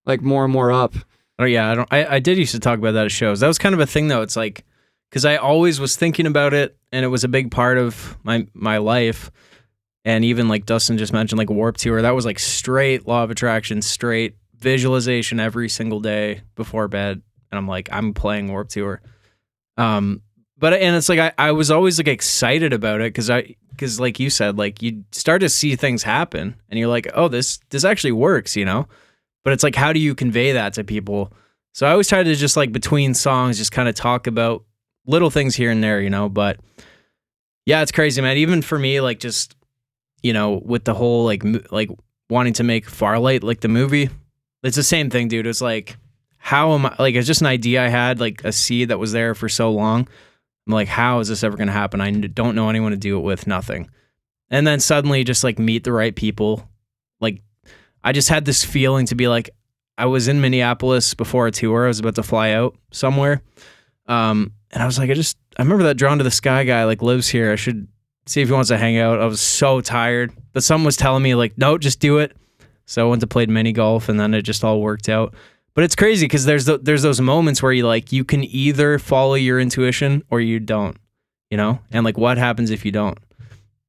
like more and more up.
Oh yeah, I did used to talk about that at shows. That was kind of a thing though. It's like, because I always was thinking about it, and it was a big part of my life. And even like Dustin just mentioned, like Warped Tour, that was like straight law of attraction, straight visualization every single day before bed. And I'm like, I'm playing Warped Tour. And it's like, I was always like excited about it because like you said, like you start to see things happen and you're like, oh, this actually works, you know? But it's like, how do you convey that to people? So I always try to just like between songs, just kind of talk about little things here and there, you know? But yeah, it's crazy, man. Even for me, like just, you know, with the whole like wanting to make Farlight, like the movie, it's the same thing, dude. It's like, how am I, like, it's just an idea I had, like a seed that was there for so long. I'm like, how is this ever going to happen? I don't know anyone to do it with, nothing. And then suddenly just like meet the right people. Like, I just had this feeling to be like, I was in Minneapolis before a tour. I was about to fly out somewhere. And I was like, I remember that Drawn to the Sky guy like lives here. I should see if he wants to hang out. I was so tired, but someone was telling me like, no, just do it. So I went to play mini golf, and then it just all worked out. But it's crazy because there's those moments where you can either follow your intuition or you don't, you know? And like, what happens if you don't?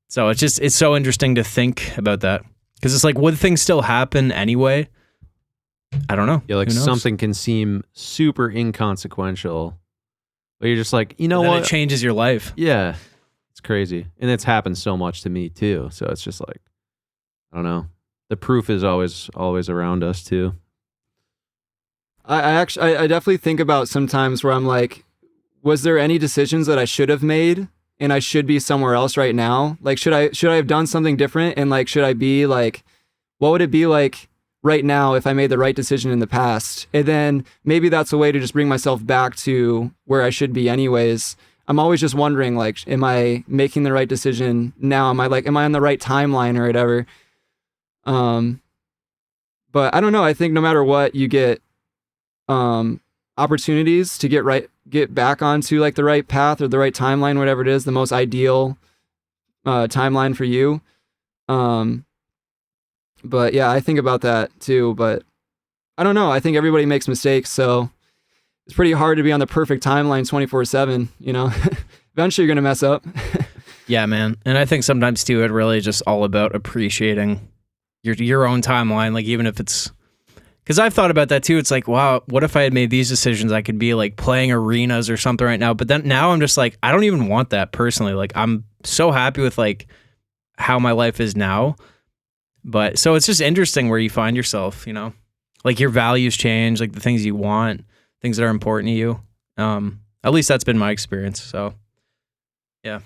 So it's so interesting to think about that, because it's like, would things still happen anyway? I don't know.
Yeah, like something can seem super inconsequential, But you're just like, you know
Then
what?
it changes your life.
Yeah. It's crazy. And it's happened so much to me too. So it's just like, I don't know. The proof is always around us too.
I definitely think about sometimes where I'm like, was there any decisions that I should have made and I should be somewhere else right now? Like, should I have done something different? And like, should I be like, what would it be like right now if I made the right decision in the past? And then maybe that's a way to just bring myself back to where I should be anyways. I'm always just wondering, like, am I making the right decision now? Am I on the right timeline or whatever? But I don't know. I think no matter what, you get opportunities to get back onto like the right path or the right timeline, whatever it is, the most ideal timeline for you. But yeah, I think about that too. But I don't know. I think everybody makes mistakes, so it's pretty hard to be on the perfect timeline 24/7. You know, eventually you're gonna mess up.
Yeah, man. And I think sometimes too, it really just all about appreciating your own timeline. Like even if it's, because I've thought about that too. It's like, wow, what if I had made these decisions? I could be like playing arenas or something right now. But then now I'm just like, I don't even want that personally. Like I'm so happy with like how my life is now. But so it's just interesting where you find yourself, you know, like your values change, like the things you want, things that are important to you. At least that's been my experience. So yeah.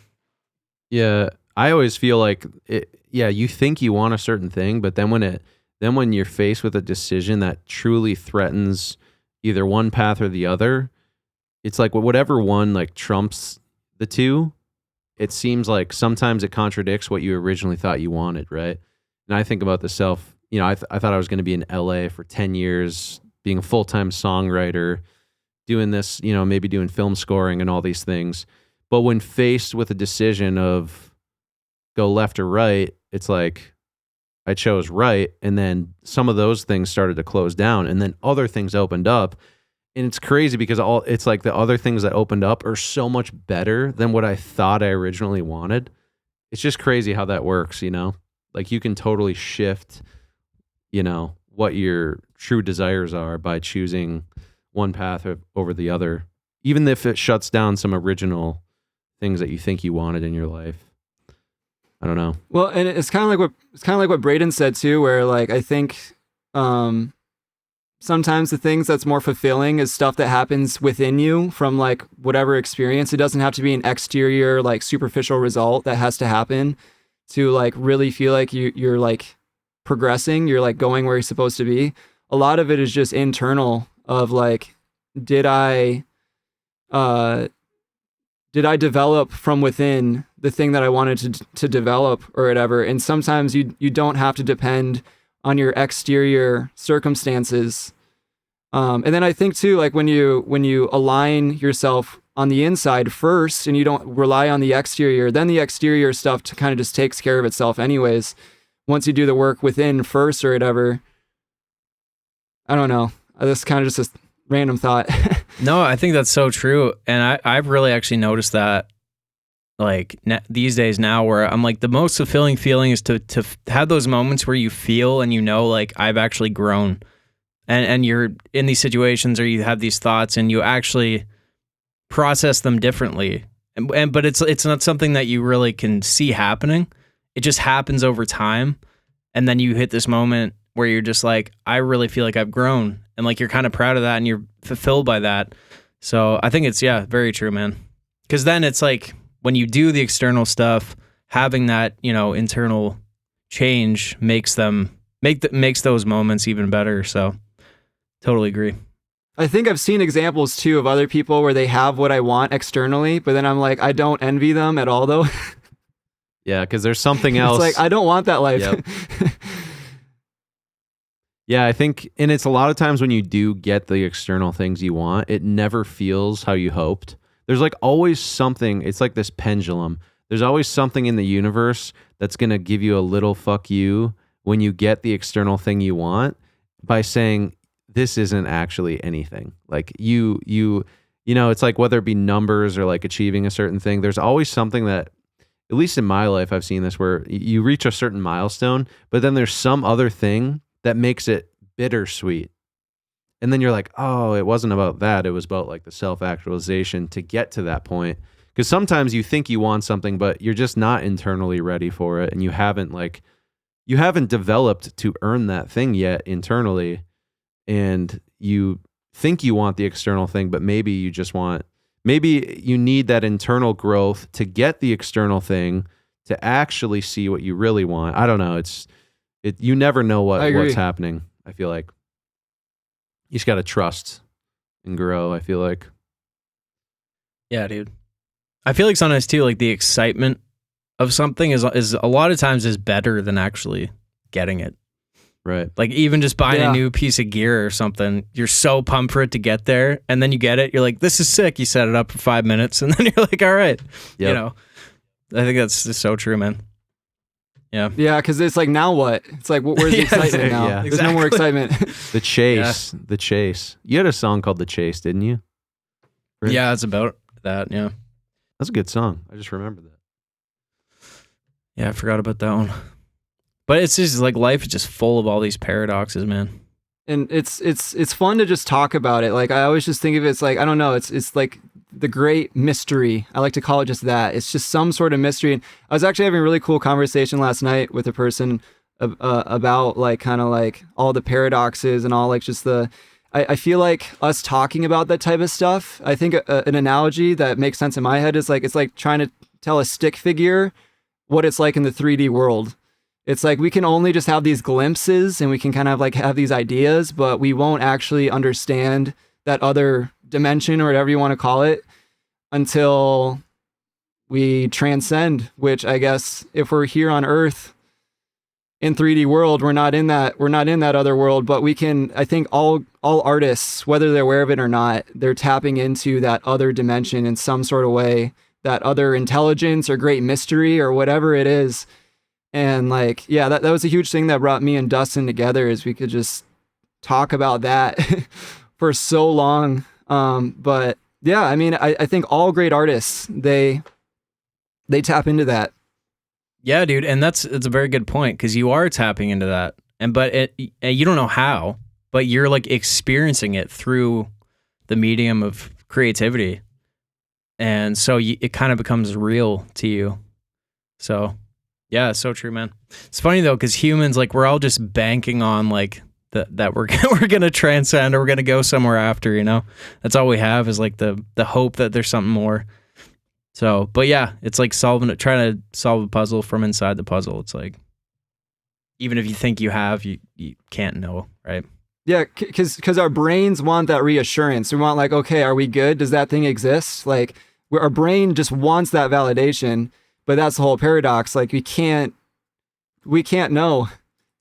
Yeah. I always feel like you think you want a certain thing, but then when you're faced with a decision that truly threatens either one path or the other, it's like whatever one like trumps the two, it seems like sometimes it contradicts what you originally thought you wanted, right? And I think about the self, you know, I thought I was going to be in LA for 10 years, being a full-time songwriter, doing this, you know, maybe doing film scoring and all these things. But when faced with a decision of go left or right, it's like I chose right. And then some of those things started to close down and then other things opened up. And it's crazy because it's like the other things that opened up are so much better than what I thought I originally wanted. It's just crazy how that works, you know? Like you can totally shift, you know, what your true desires are by choosing one path over the other, even if it shuts down some original things that you think you wanted in your life. I don't know.
Well, and it's kind of like what Braden said too, where like I think sometimes the things that's more fulfilling is stuff that happens within you from like whatever experience. It doesn't have to be an exterior like superficial result that has to happen to like really feel like you're like progressing, you're like going where you're supposed to be. A lot of it is just internal of like, did I develop from within the thing that I wanted to develop or whatever? And sometimes you don't have to depend on your exterior circumstances. And then I think too, like when you align yourself on the inside first and you don't rely on the exterior, then the exterior stuff kind of just takes care of itself anyways. Once you do the work within first or whatever. I don't know. This kind of just a random thought.
No, I think that's so true. And I've really actually noticed that like these days now where I'm like the most fulfilling feeling is to have those moments where you feel and you know like I've actually grown and you're in these situations or you have these thoughts and you actually process them differently. But it's not something that you really can see happening. It just happens over time. And then you hit this moment where you're just like, I really feel like I've grown. And like you're kind of proud of that and you're fulfilled by that. So I think it's, yeah, very true, man. Because then it's like when you do the external stuff, having that, you know, internal change makes those moments even better. So totally agree.
I think I've seen examples too of other people where they have what I want externally, but then I'm like, I don't envy them at all though.
Yeah, because there's something else.
It's like, I don't want that life.
Yep. Yeah, I think, and it's a lot of times when you do get the external things you want, it never feels how you hoped. There's like always something, it's like this pendulum. There's always something in the universe that's going to give you a little fuck you when you get the external thing you want by saying, this isn't actually anything. Like you know, it's like whether it be numbers or like achieving a certain thing, there's always something that, at least in my life, I've seen this where you reach a certain milestone, but then there's some other thing that makes it bittersweet. And then you're like, oh, it wasn't about that. It was about like the self-actualization to get to that point. Because sometimes you think you want something, but you're just not internally ready for it. And you haven't developed to earn that thing yet internally. And you think you want the external thing, but maybe you need that internal growth to get the external thing to actually see what you really want. I don't know. You never know what's happening. I feel like you just got to trust and grow. I feel like.
Yeah, dude. I feel like sometimes too, like the excitement of something is a lot of times is better than actually getting it.
Right.
Like even just buying a new piece of gear or something, you're so pumped for it to get there, and then you get it, you're like, this is sick. You set it up for 5 minutes, and then you're like, all right. Yep. You know, I think that's just so true, man. Yeah.
Yeah, because it's like, now what? It's like, where's the excitement now?
Yeah.
There's no more excitement.
The chase. The chase. You had a song called The Chase, didn't you?
Right? Yeah, it's about that, yeah.
That's a good song. I just remembered that.
Yeah, I forgot about that one. But it's just like life is just full of all these paradoxes, man.
And it's fun to just talk about it. Like I always just think of it as like, I don't know, it's like the great mystery. I like to call it just that. It's just some sort of mystery. And I was actually having a really cool conversation last night with a person about like kind of like all the paradoxes and all like just I feel like us talking about that type of stuff, I think an analogy that makes sense in my head is like, it's like trying to tell a stick figure what it's like in the 3D world. It's like we can only just have these glimpses and we can kind of like have these ideas, but we won't actually understand that other dimension or whatever you want to call it until we transcend, which I guess if we're here on Earth in 3D world, we're not in that other world, but we can, I think all artists, whether they're aware of it or not, they're tapping into that other dimension in some sort of way, that other intelligence or great mystery or whatever it is. And like, yeah, that was a huge thing that brought me and Dustin together, is we could just talk about that for so long. But yeah, I mean, I think all great artists, they tap into that.
Yeah, dude. And it's a very good point, because you are tapping into that, but you don't know how, but you're like experiencing it through the medium of creativity. And so it kind of becomes real to you. So yeah, it's so true, man. It's funny though, because humans, like, we're all just banking on like that we're gonna transcend or we're gonna go somewhere after. You know, that's all we have is like the hope that there's something more. So, but yeah, it's like trying to solve a puzzle from inside the puzzle. It's like, even if you think you have, you can't know, right?
Yeah, because our brains want that reassurance. We want like, okay, are we good? Does that thing exist? Like, our brain just wants that validation. But that's the whole paradox. Like we can't know.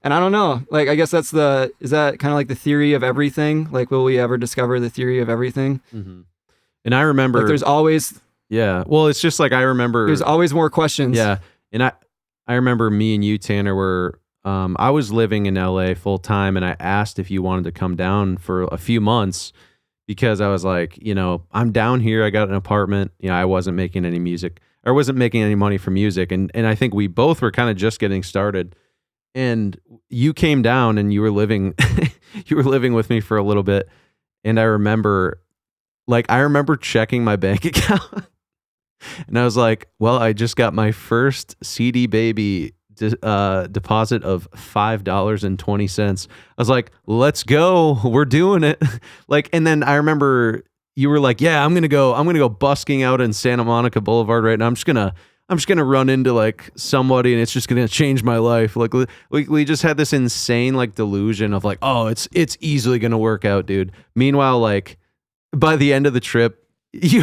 And I don't know. Like, I guess is that kind of like the theory of everything? Like, will we ever discover the theory of everything?
Mm-hmm. And I remember,
like, there's always.
Yeah. Well, it's just like, I remember
there's always more questions.
Yeah. And I remember me and you, Tanner, were, I was living in LA full time, and I asked if you wanted to come down for a few months, because I was like, you know, I'm down here. I got an apartment. You know, I wasn't making any music. I wasn't making any money from music. And I think we both were kind of just getting started. And you came down and you were living with me for a little bit. And I remember checking my bank account and I was like, well, I just got my first CD Baby deposit of $5.20. I was like, let's go. We're doing it. Like, and then I remember you were like, yeah, I'm going to go busking out in Santa Monica Boulevard right now. I'm just going to run into like somebody and it's just going to change my life. Like we just had this insane like delusion of like, oh, it's easily going to work out, dude. Meanwhile, like by the end of the trip, you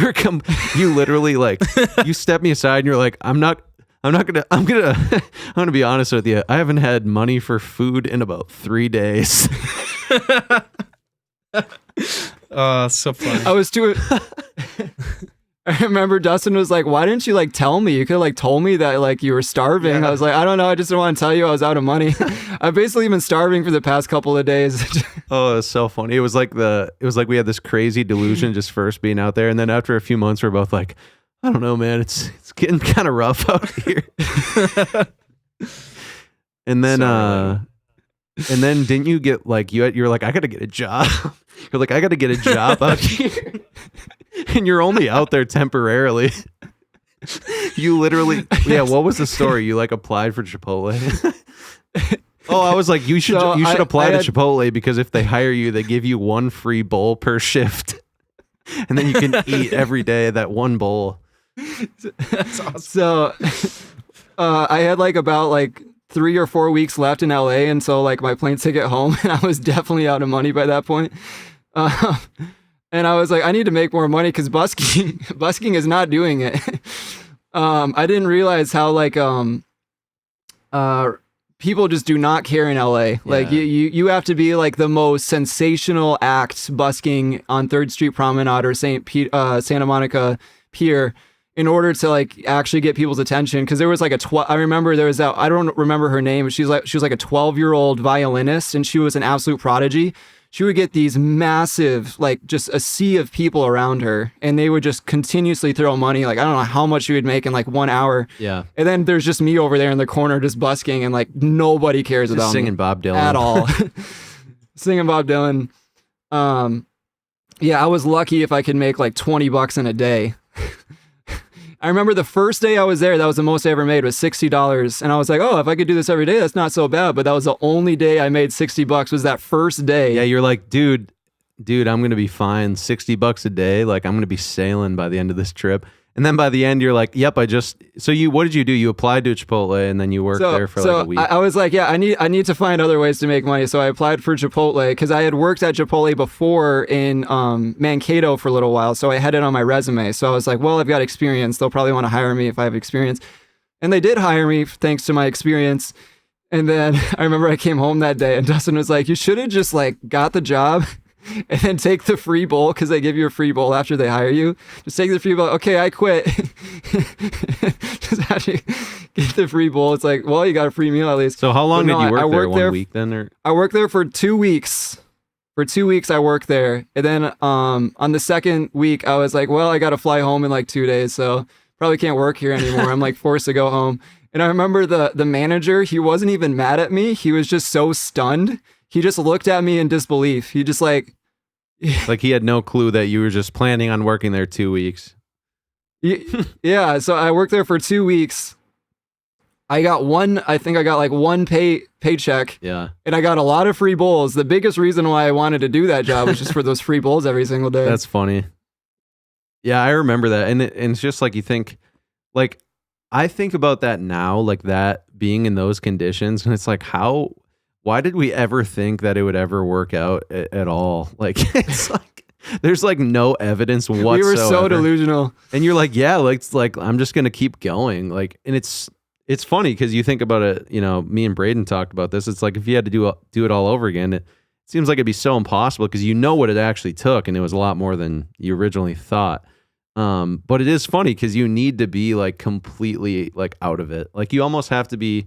literally like, you stepped me aside and you're like, I'm gonna be honest with you. I haven't had money for food in about 3 days.
Oh, so funny.
I remember Dustin was like, why didn't you like tell me? You could have like told me that like you were starving. Yeah. I was like, I don't know. I just didn't want to tell you I was out of money. I've basically been starving for the past couple of days.
Oh, it's so funny. It was like we had this crazy delusion just first being out there. And then after a few months, we're both like, I don't know, man. It's getting kind of rough out here. And then, And then didn't you get like you're like, I gotta get a job. You're like, I gotta get a job out here. And you're only out there temporarily. You literally, yeah. What was the story? You like applied for Chipotle. Oh, I was like, you should apply to Chipotle because if they hire you, they give you one free bowl per shift, and then you can eat every day that one bowl.
That's awesome. So I had like about like 3 or 4 weeks left in LA, and so like my plane ticket home, and I was definitely out of money by that point. And I was like, I need to make more money because busking is not doing it. I didn't realize how like people just do not care in LA. Like you have to be like the most sensational act busking on 3rd Street Promenade or Santa Monica Pier in order to like actually get people's attention. Because there was like I remember there was that, I don't remember her name, but she was like a 12-year-old violinist, and she was an absolute prodigy. She would get these massive, like just a sea of people around her, and they would just continuously throw money. Like, I don't know how much she would make in like 1 hour.
Yeah.
And then there's just me over there in the corner just busking, and like nobody cares about
singing
me
Bob Dylan
at all. Singing Bob Dylan. Yeah, I was lucky if I could make like $20 in a day. I remember the first day I was there, that was the most I ever made, was $60. And I was like, oh, if I could do this every day, that's not so bad. But that was the only day I made $60 was that first day.
Yeah, you're like, dude, I'm going to be fine. $60 a day. Like, I'm going to be sailing by the end of this trip. And then by the end, you're like, yep, what did you do? You applied to Chipotle and then you worked there for like a week.
I was like, yeah, I need to find other ways to make money. So I applied for Chipotle because I had worked at Chipotle before in Mankato for a little while. So I had it on my resume. So I was like, well, I've got experience. They'll probably want to hire me if I have experience. And they did hire me thanks to my experience. And then I remember I came home that day and Dustin was like, you should have just like got the job and then take the free bowl because they give you a free bowl after they hire you. Just take the free bowl. Okay, I quit. Just actually get the free bowl. It's like, well, you got a free meal at least.
So how long did you work there? 1 week then? Or?
I worked there for 2 weeks. For 2 weeks, I worked there. And then on the second week, I was like, well, I got to fly home in like 2 days. So probably can't work here anymore. I'm like forced to go home. And I remember the manager, he wasn't even mad at me. He was just so stunned. He just looked at me in disbelief. He just like
he had no clue that you were just planning on working there 2 weeks.
Yeah. So I worked there for 2 weeks. I got one paycheck.
Yeah.
And I got a lot of free bowls. The biggest reason why I wanted to do that job was just for those free bowls every single day.
That's funny. Yeah, I remember that. And it's just like you think, like, I think about that now, like that being in those conditions. And it's like, why did we ever think that it would ever work out at all? Like, it's like, there's like no evidence whatsoever.
We were so delusional.
And you're like, yeah, like, it's like, I'm just going to keep going. Like, and it's funny because you think about it, you know, me and Braden talked about this. It's like, if you had to do it all over again, it seems like it'd be so impossible because you know what it actually took. And it was a lot more than you originally thought. But it is funny because you need to be like completely like out of it. Like you almost have to be,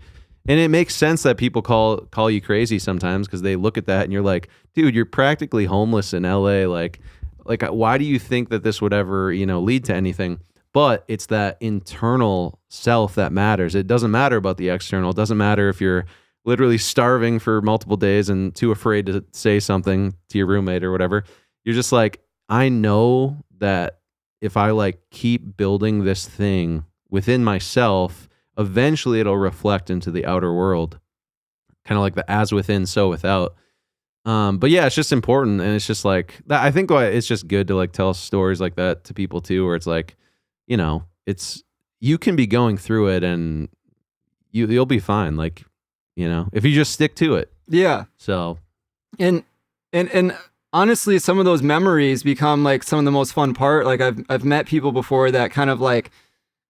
and it makes sense that people call you crazy sometimes because they look at that and you're like, dude, you're practically homeless in LA. Like why do you think that this would ever, you know, lead to anything? But it's that internal self that matters. It doesn't matter about the external. It doesn't matter if you're literally starving for multiple days and too afraid to say something to your roommate or whatever. You're just like, I know that if I like keep building this thing within myself, eventually it'll reflect into the outer world. Kind of like the as within, so without. But yeah, it's just important. And it's just like, I think it's just good to like tell stories like that to people too, where it's like, you know, you can be going through it and you'll be fine. Like, you know, if you just stick to it.
Yeah.
So.
And honestly, some of those memories become like some of the most fun part. Like I've met people before that kind of like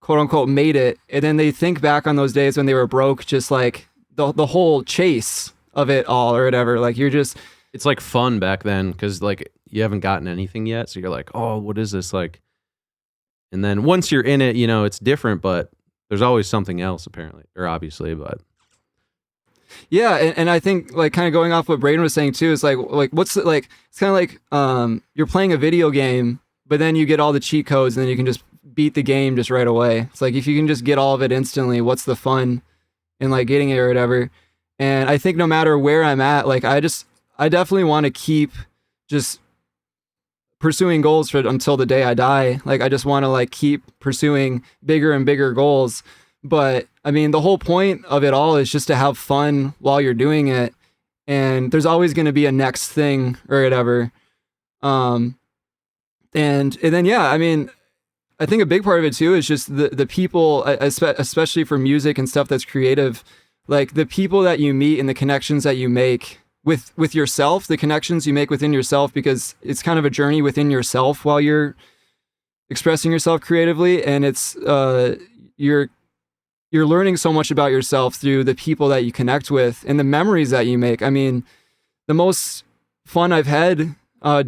quote unquote made it. And then they think back on those days when they were broke, just like the whole chase of it all or whatever. Like
it's like fun back then because like you haven't gotten anything yet. So you're like, oh, what is this like? And then once you're in it, you know, it's different, but there's always something else apparently, or obviously, but.
Yeah, and I think like kind of going off what Braden was saying too is like what's the, like it's kind of like you're playing a video game, but then you get all the cheat codes and then you can just beat the game just right away. It's like if you can just get all of it instantly, what's the fun in like getting it or whatever? And I think no matter where I'm at, like I definitely want to keep just pursuing goals for until the day I die. Like I just want to like keep pursuing bigger and bigger goals. But I mean, the whole point of it all is just to have fun while you're doing it. And there's always going to be a next thing or whatever. And then, yeah, I mean, I think a big part of it too is just the people, especially for music and stuff that's creative, like the people that you meet and the connections that you make with yourself, the connections you make within yourself, because it's kind of a journey within yourself while you're expressing yourself creatively. And it's, you're learning so much about yourself through the people that you connect with and the memories that you make. I mean, the most fun I've had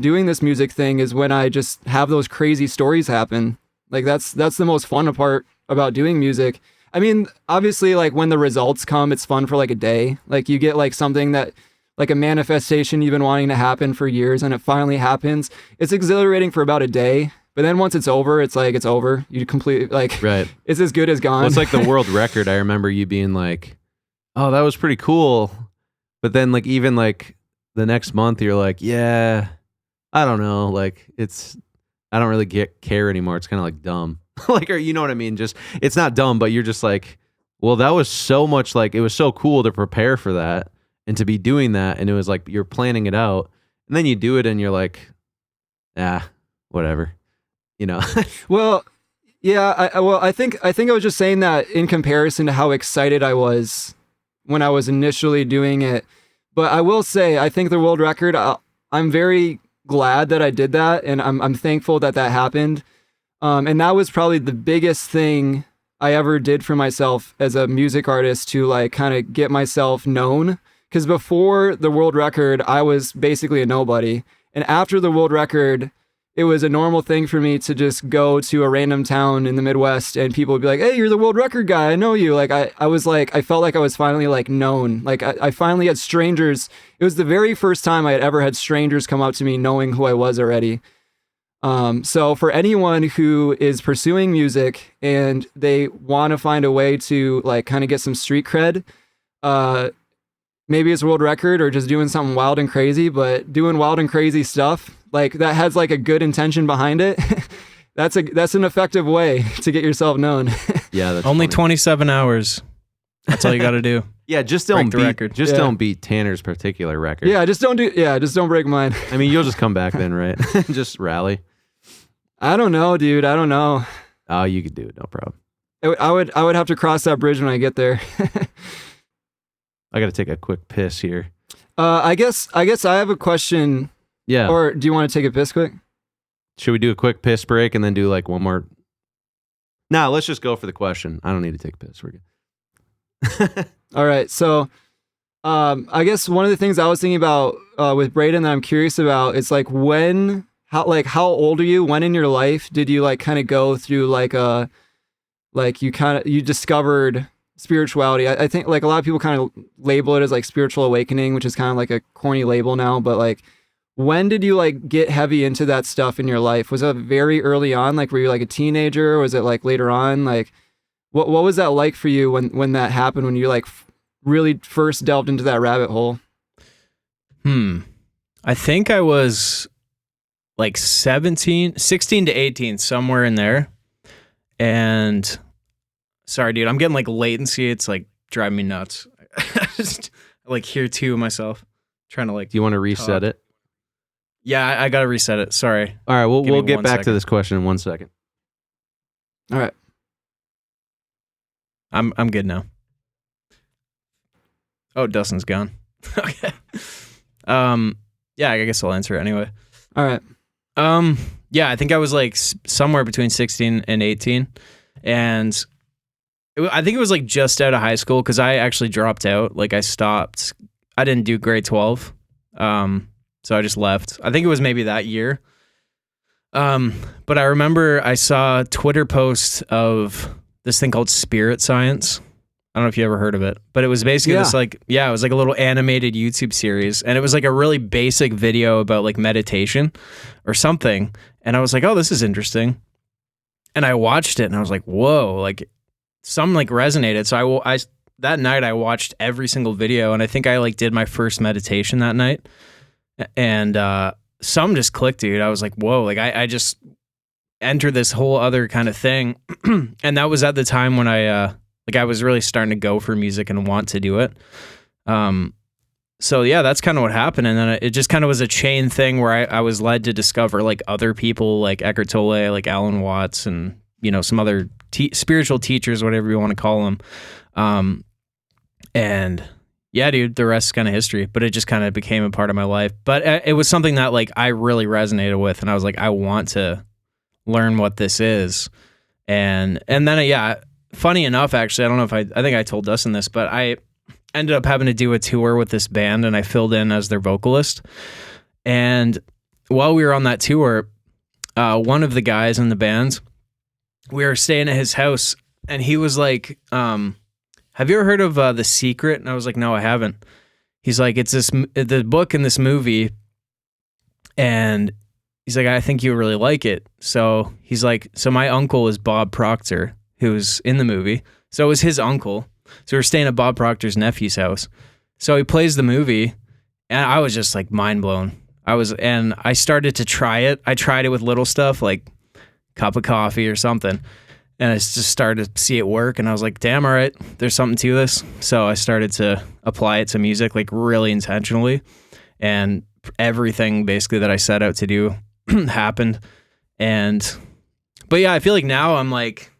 doing this music thing is when I just have those crazy stories happen. Like that's the most fun part about doing music. I mean, obviously, like when the results come, it's fun for like a day. Like you get like something that, like a manifestation you've been wanting to happen for years, and it finally happens. It's exhilarating for about a day, but then once it's over, it's like it's over. You completely like,
right.
It's as good as gone.
Well, it's like the world record. I remember you being like, "Oh, that was pretty cool," but then like even like the next month, you're like, "Yeah, I don't know. Like I don't really care anymore. It's kind of like dumb." Like, or you know what I mean? Just, it's not dumb, but you're just like, well, that was so much, like, it was so cool to prepare for that and to be doing that. And it was like, you're planning it out and then you do it and you're like, whatever, you know?
Well, yeah. I think I was just saying that in comparison to how excited I was when I was initially doing it. But I will say, I think the world record, I'm very glad that I did that. And I'm thankful that happened. And that was probably the biggest thing I ever did for myself as a music artist, to like kind of get myself known. Because before the world record, I was basically a nobody. And after the world record, it was a normal thing for me to just go to a random town in the Midwest and people would be like, "Hey, you're the world record guy. I know you." Like I was like, I felt like I was finally like known. Like I finally had strangers. It was the very first time I had ever had strangers come up to me knowing who I was already. So for anyone who is pursuing music and they want to find a way to like kind of get some street cred, maybe it's world record or just doing something wild and crazy, but doing wild and crazy stuff like that has like a good intention behind it. That's an effective way to get yourself known.
Yeah. That's
only
funny.
27 hours. That's all you got to do.
Yeah. Just don't
break the record.
Just don't beat Tanner's particular record.
Yeah. Just don't break mine.
I mean, you'll just come back then, right? Just rally.
I don't know, dude. I don't know.
Oh, you could do it. No problem.
I would have to cross that bridge when I get there.
I got to take a quick piss here.
I guess I have a question.
Yeah.
Or do you want to take a piss quick?
Should we do a quick piss break and then do like one more? Nah, let's just go for the question. I don't need to take a piss. We're good.
All right. So, I guess one of the things I was thinking about with Braden that I'm curious about is like how old are you? When in your life did you like kind of go through you discovered spirituality? I think like a lot of people kind of label it as like spiritual awakening, which is kind of like a corny label now, but like when did you like get heavy into that stuff in your life? Was it very early on? Like were you like a teenager? Or was it like later on? Like what was that like for you when that happened, when you like really first delved into that rabbit hole?
I think I was like 16 to 18, somewhere in there. And sorry, dude, I'm getting like latency. It's like driving me nuts. I like hear two of myself trying to like.
Do you want to reset it?
Yeah, I got to reset it. Sorry.
All right, we'll get back
second
to this question in 1 second.
All right.
I'm good now. Oh, Dustin's gone. Okay. Yeah, I guess I'll answer it anyway.
All right.
Yeah, I think I was like somewhere between 16 and 18. And I think it was like just out of high school because I actually dropped out. Like I stopped. I didn't do grade 12. So I just left. I think it was maybe that year. But I remember I saw a Twitter post of this thing called Spirit Science. I don't know if you ever heard of it, but it was basically this like, it was like a little animated YouTube series, and it was like a really basic video about like meditation or something. And I was like, oh, this is interesting. And I watched it and I was like, whoa, like some like resonated. So that night I watched every single video, and I think I like did my first meditation that night, and some just clicked, dude. I was like, whoa, like I just entered this whole other kind of thing, and that was at the time when I was really starting to go for music and want to do it. So yeah, that's kind of what happened, and then it just kind of was a chain thing where I was led to discover like other people like Eckhart Tolle, like Alan Watts, and some other spiritual teachers, whatever you want to call them. And yeah, dude, the rest is kind of history. But it just kind of became a part of my life. But it was something that like I really resonated with, and I was like, I want to learn what this is. And then yeah, funny enough, actually, I don't know if I think I told Dustin this, but I ended up having to do a tour with this band, and I filled in as their vocalist. And while we were on that tour, one of the guys in the band, we were staying at his house, and he was like, have you ever heard of The Secret? And I was like, no, I haven't. He's like, it's the book in this movie, and he's like, I think you really like it. So he's like, so my uncle is Bob Proctor, who's in the movie. So it was his uncle. So we're staying at Bob Proctor's nephew's house. So he plays the movie, and I was just like mind blown. And I started to try it. I tried it with little stuff like cup of coffee or something, and I just started to see it work, and I was like, damn, all right, there's something to this. So I started to apply it to music like really intentionally, and everything basically that I set out to do happened. But yeah, I feel like now I'm like,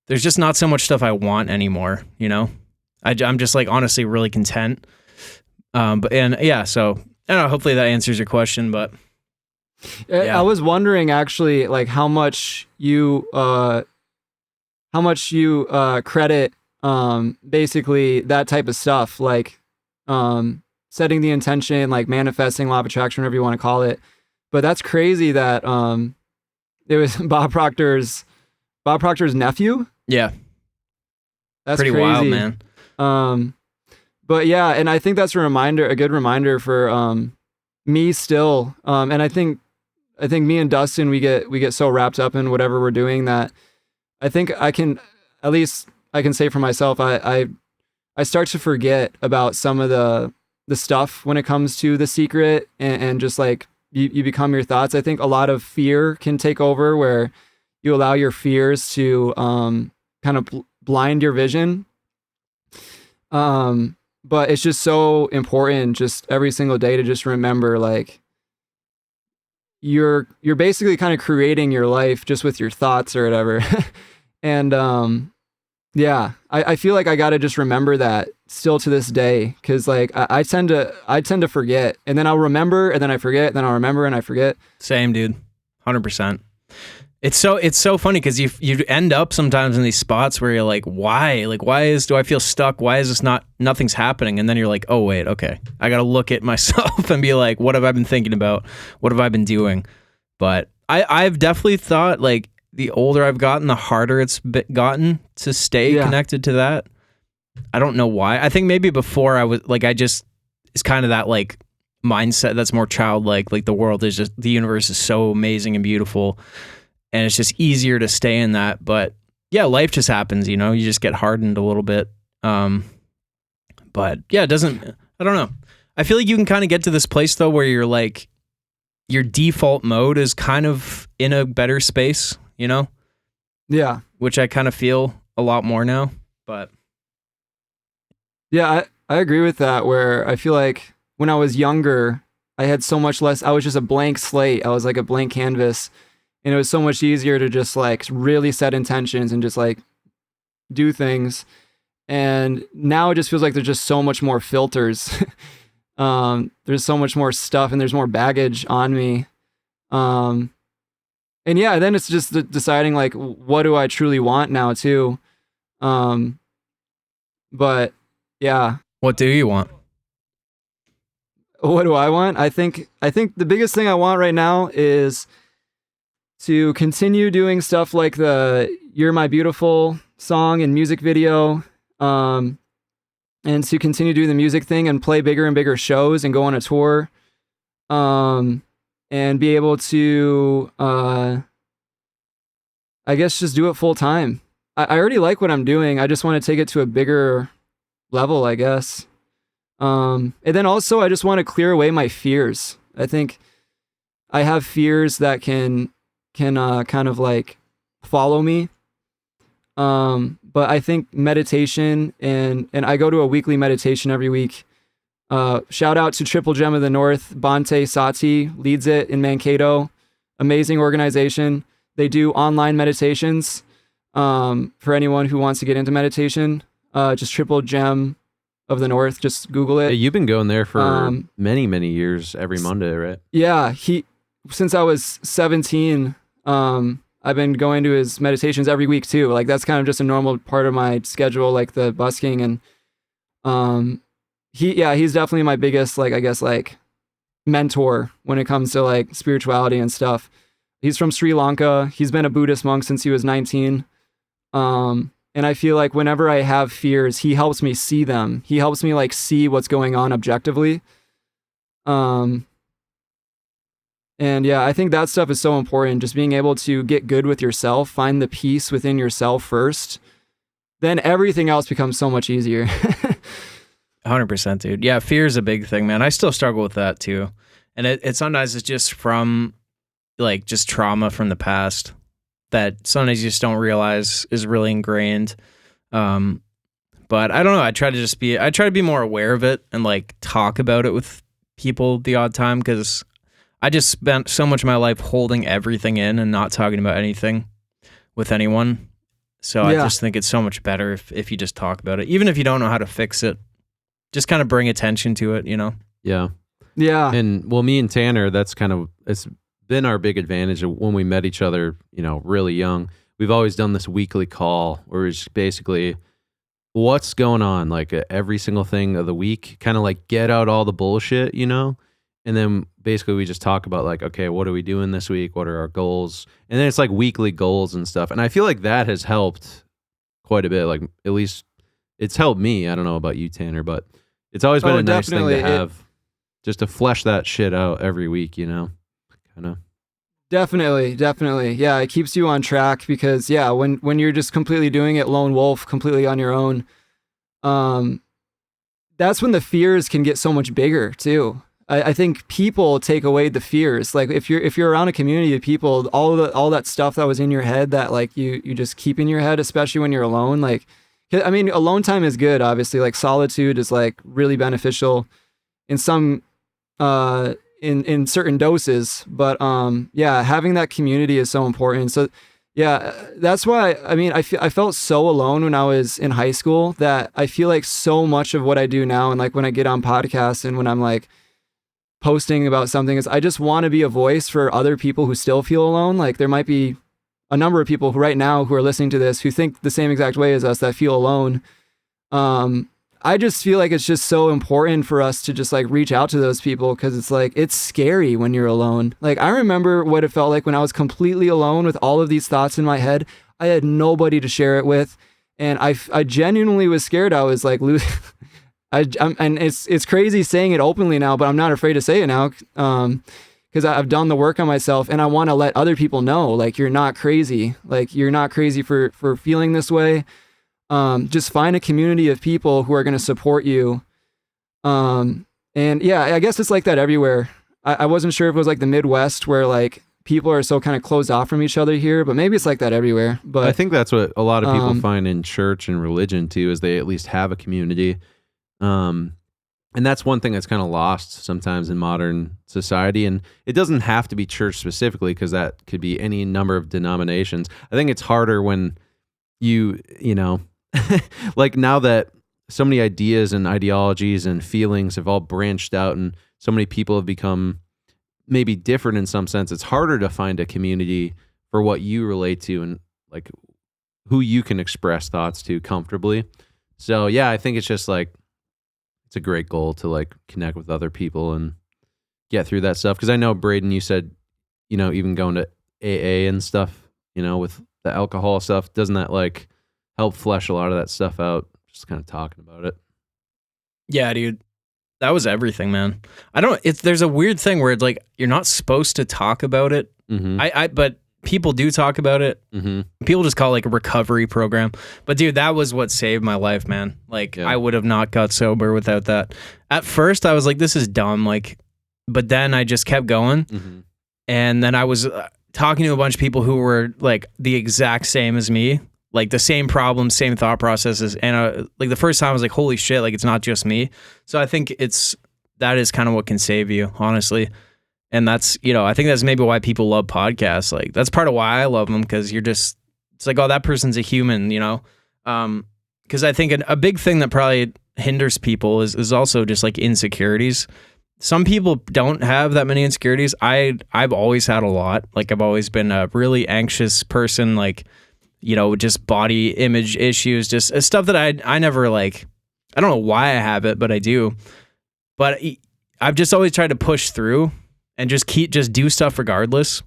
there's just not so much stuff I want anymore, I'm just like honestly really content. So I don't know, hopefully that answers your question, but yeah.
I was wondering actually, like how much you credit basically that type of stuff, like setting the intention, like manifesting, law of attraction, whatever you want to call it. But that's crazy that it was Bob Proctor's nephew.
Yeah,
that's
pretty
crazy.
wild, man.
But yeah, and I think that's a good reminder for me still. And I think me and Dustin, we get so wrapped up in whatever we're doing that I think I can say for myself, I start to forget about some of the stuff when it comes to The Secret, and just like you become your thoughts. I think a lot of fear can take over, where you allow your fears to kind of blind your vision. But it's just so important just every single day to just remember, like, you're basically kind of creating your life just with your thoughts or whatever. And yeah, I feel like I got to just remember that still to this day, because like I tend to forget, and then I'll remember, and then I forget, and then I'll remember and I forget.
Same, dude. 100%. It's so funny because you end up sometimes in these spots where you're like, why? Like, do I feel stuck? Why is this nothing's happening? And then you're like, oh wait, okay, I got to look at myself and be like, what have I been thinking about? What have I been doing? But I've definitely thought, like, the older I've gotten, the harder it's gotten to stay connected to that. I don't know why. I think maybe before I was like, it's kind of that like mindset that's more childlike. Like the universe is so amazing and beautiful, and it's just easier to stay in that. But yeah, life just happens, you just get hardened a little bit. But yeah, I don't know. I feel like you can kind of get to this place though, where you're like, your default mode is kind of in a better space, Yeah. Which I kind of feel a lot more now, but.
Yeah, I agree with that, where I feel like when I was younger, I had so much less, I was just a blank slate. I was like a blank canvas, and it was so much easier to just like really set intentions and just like do things. And now it just feels like there's just so much more filters. There's so much more stuff, and there's more baggage on me. And yeah, then it's just deciding like, what do I truly want now too? But yeah.
What do you want?
What do I want? I think the biggest thing I want right now is to continue doing stuff like the You're My Beautiful song and music video, and to continue doing the music thing and play bigger and bigger shows and go on a tour, and be able to, I guess, just do it full time. I already like what I'm doing. I just want to take it to a bigger level, I guess. And then also I just want to clear away my fears. I think I have fears that can kind of like follow me. But I think meditation and I go to a weekly meditation every week. Shout out to Triple Gem of the North. Bante Sati leads it in Mankato. Amazing organization. They do online meditations for anyone who wants to get into meditation. Just Triple Gem of the North. Just Google it.
Hey, you've been going there for many, many years every Monday, right?
Yeah. Since I was 17, I've been going to his meditations every week too. Like that's kind of just a normal part of my schedule, like the busking. And he's definitely my biggest, like, I guess, like mentor when it comes to like spirituality and stuff. He's from Sri Lanka. He's been a Buddhist monk since he was 19. And I feel like whenever I have fears, he helps me see them. He helps me like see what's going on objectively. And yeah, I think that stuff is so important. Just being able to get good with yourself, find the peace within yourself first, then everything else becomes so much easier.
100%, dude. Yeah, fear is a big thing, man. I still struggle with that too. And it sometimes it's just from like just trauma from the past that sometimes you just don't realize is really ingrained. But I don't know. I try to be more aware of it and like talk about it with people the odd time, because I just spent so much of my life holding everything in and not talking about anything with anyone. So I just think it's so much better if you just talk about it, even if you don't know how to fix it. Just kind of bring attention to it, you know?
Yeah.
Yeah.
And well, me and Tanner, it's been our big advantage of when we met each other, you know, really young. We've always done this weekly call where it's basically what's going on, like every single thing of the week, kind of like get out all the bullshit, you know? And then basically we just talk about like, okay, what are we doing this week? What are our goals? And then it's like weekly goals and stuff. And I feel like that has helped quite a bit. Like at least it's helped me. I don't know about you, Tanner, but it's always been a nice thing to have, just to flesh that shit out every week, you know, kind of.
Definitely. Yeah, it keeps you on track because, yeah, when you're just completely doing it lone wolf, completely on your own, that's when the fears can get so much bigger too. I think people take away the fears. Like if you're around a community of people, all that stuff that was in your head that like you just keep in your head, especially when you're alone, like. I mean, alone time is good, obviously. Like solitude is like really beneficial in some, in certain doses. But yeah, having that community is so important. So yeah, that's why. I mean, I felt so alone when I was in high school that I feel like so much of what I do now, and like when I get on podcasts and when I'm like posting about something, is I just want to be a voice for other people who still feel alone. Like there might be a number of people who right now who are listening to this who think the same exact way as us, that feel alone. I just feel like it's just so important for us to just like reach out to those people, because it's like it's scary when you're alone. Like I remember what it felt like when I was completely alone with all of these thoughts in my head. I had nobody to share it with, and I genuinely was scared I was like losing. And it's crazy saying it openly now, but I'm not afraid to say it now. Because I've done the work on myself, and I want to let other people know, like, you're not crazy. Like, you're not crazy for feeling this way. Just find a community of people who are going to support you. And yeah, I guess it's like that everywhere. I wasn't sure if it was like the Midwest where like people are so kind of closed off from each other here, but maybe it's like that everywhere. But
I think that's what a lot of people find in church and religion too, is they at least have a community. And that's one thing that's kind of lost sometimes in modern society. And it doesn't have to be church specifically, because that could be any number of denominations. I think it's harder when you know, like now that so many ideas and ideologies and feelings have all branched out and so many people have become maybe different in some sense, it's harder to find a community for what you relate to and like who you can express thoughts to comfortably. So yeah, I think it's just like, it's a great goal to like connect with other people and get through that stuff. Because I know, Braden, you said, you know, even going to AA and stuff, you know, with the alcohol stuff, doesn't that like help flesh a lot of that stuff out? Just kind of talking about it.
Yeah, dude. That was everything, man. There's a weird thing where it's like, you're not supposed to talk about it.
Mm-hmm.
But people do talk about it.
Mm-hmm.
People just call it like a recovery program. But dude, that was what saved my life, man. Like I would have not got sober without that. At first I was like, this is dumb. Like, but then I just kept going.
Mm-hmm.
And then I was talking to a bunch of people who were like the exact same as me, like the same problems, same thought processes. And like the first time I was like, holy shit, like it's not just me. So I think that is kind of what can save you, honestly. And that's, I think that's maybe why people love podcasts. Like that's part of why I love them, because it's like, oh, that person's a human, because I think a big thing that probably hinders people is also just like insecurities. Some people don't have that many insecurities. I've always had a lot. Like I've always been a really anxious person, like, just body image issues, just stuff that I never like, I don't know why I have it, but I do. But I've just always tried to push through and just do stuff regardless.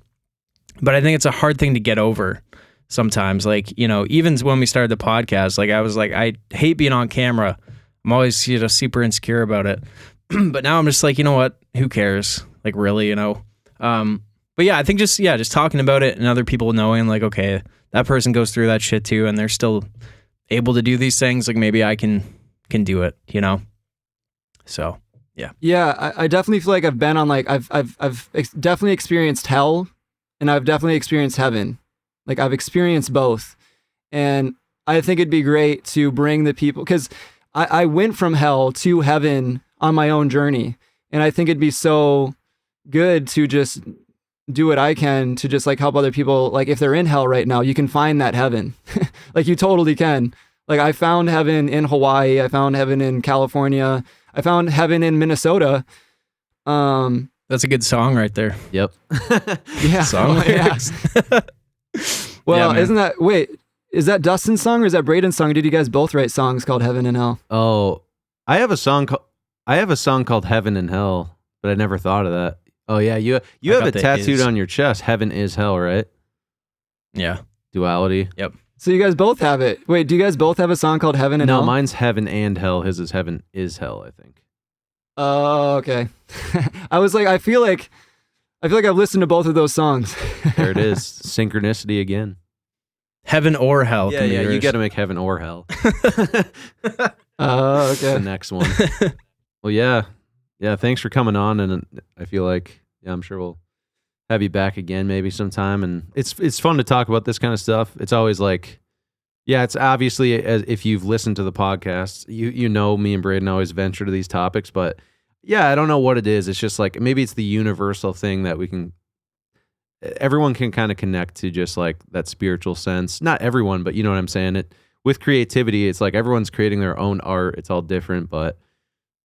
But I think it's a hard thing to get over sometimes. Like, even when we started the podcast, like I was like, I hate being on camera. I'm always, super insecure about it. But now I'm just like, you know what? Who cares? Like really, But yeah, I think just talking about it and other people knowing like, okay, that person goes through that shit too, and they're still able to do these things. Like maybe I can do it, So.
Yeah, I definitely feel like I've been on like I've definitely experienced hell, and I've definitely experienced heaven. Like I've experienced both, and I think it'd be great to bring the people, because I went from hell to heaven on my own journey, and I think it'd be so good to just do what I can to just like help other people. Like if they're in hell right now, you can find that heaven. Like you totally can. Like I found heaven in Hawaii. I found heaven in California. I found heaven in Minnesota.
That's a good song right there.
Yep.
Yeah.
Song lyrics.
Well, is that Dustin's song or is that Braden's song? Did you guys both write songs called Heaven and Hell?
Oh, I have a song called Heaven and Hell, but I never thought of that. Oh yeah, you have it tattooed on your chest. Heaven is hell, right?
Yeah.
Duality.
Yep.
So you guys both have it. Wait, do you guys both have a song called Heaven and Hell?
No, mine's Heaven and Hell. His is Heaven is Hell, I think.
Oh, okay. I was like, I feel like I've listened to both of those songs.
There it is. Synchronicity again.
Heaven or hell.
Yeah, you got to make Heaven or Hell.
Oh, okay.
The next one. Well, yeah. Thanks for coming on, and I feel like I'm sure we'll have you back again maybe sometime. And it's fun to talk about this kind of stuff. It's always like, it's obviously, if you've listened to the podcast, you know me and Braden always venture to these topics, but I don't know what it is. It's just like maybe it's the universal thing that everyone can kind of connect to, just like that spiritual sense. Not everyone, but you know what I'm saying. With creativity, it's like everyone's creating their own art. It's all different, but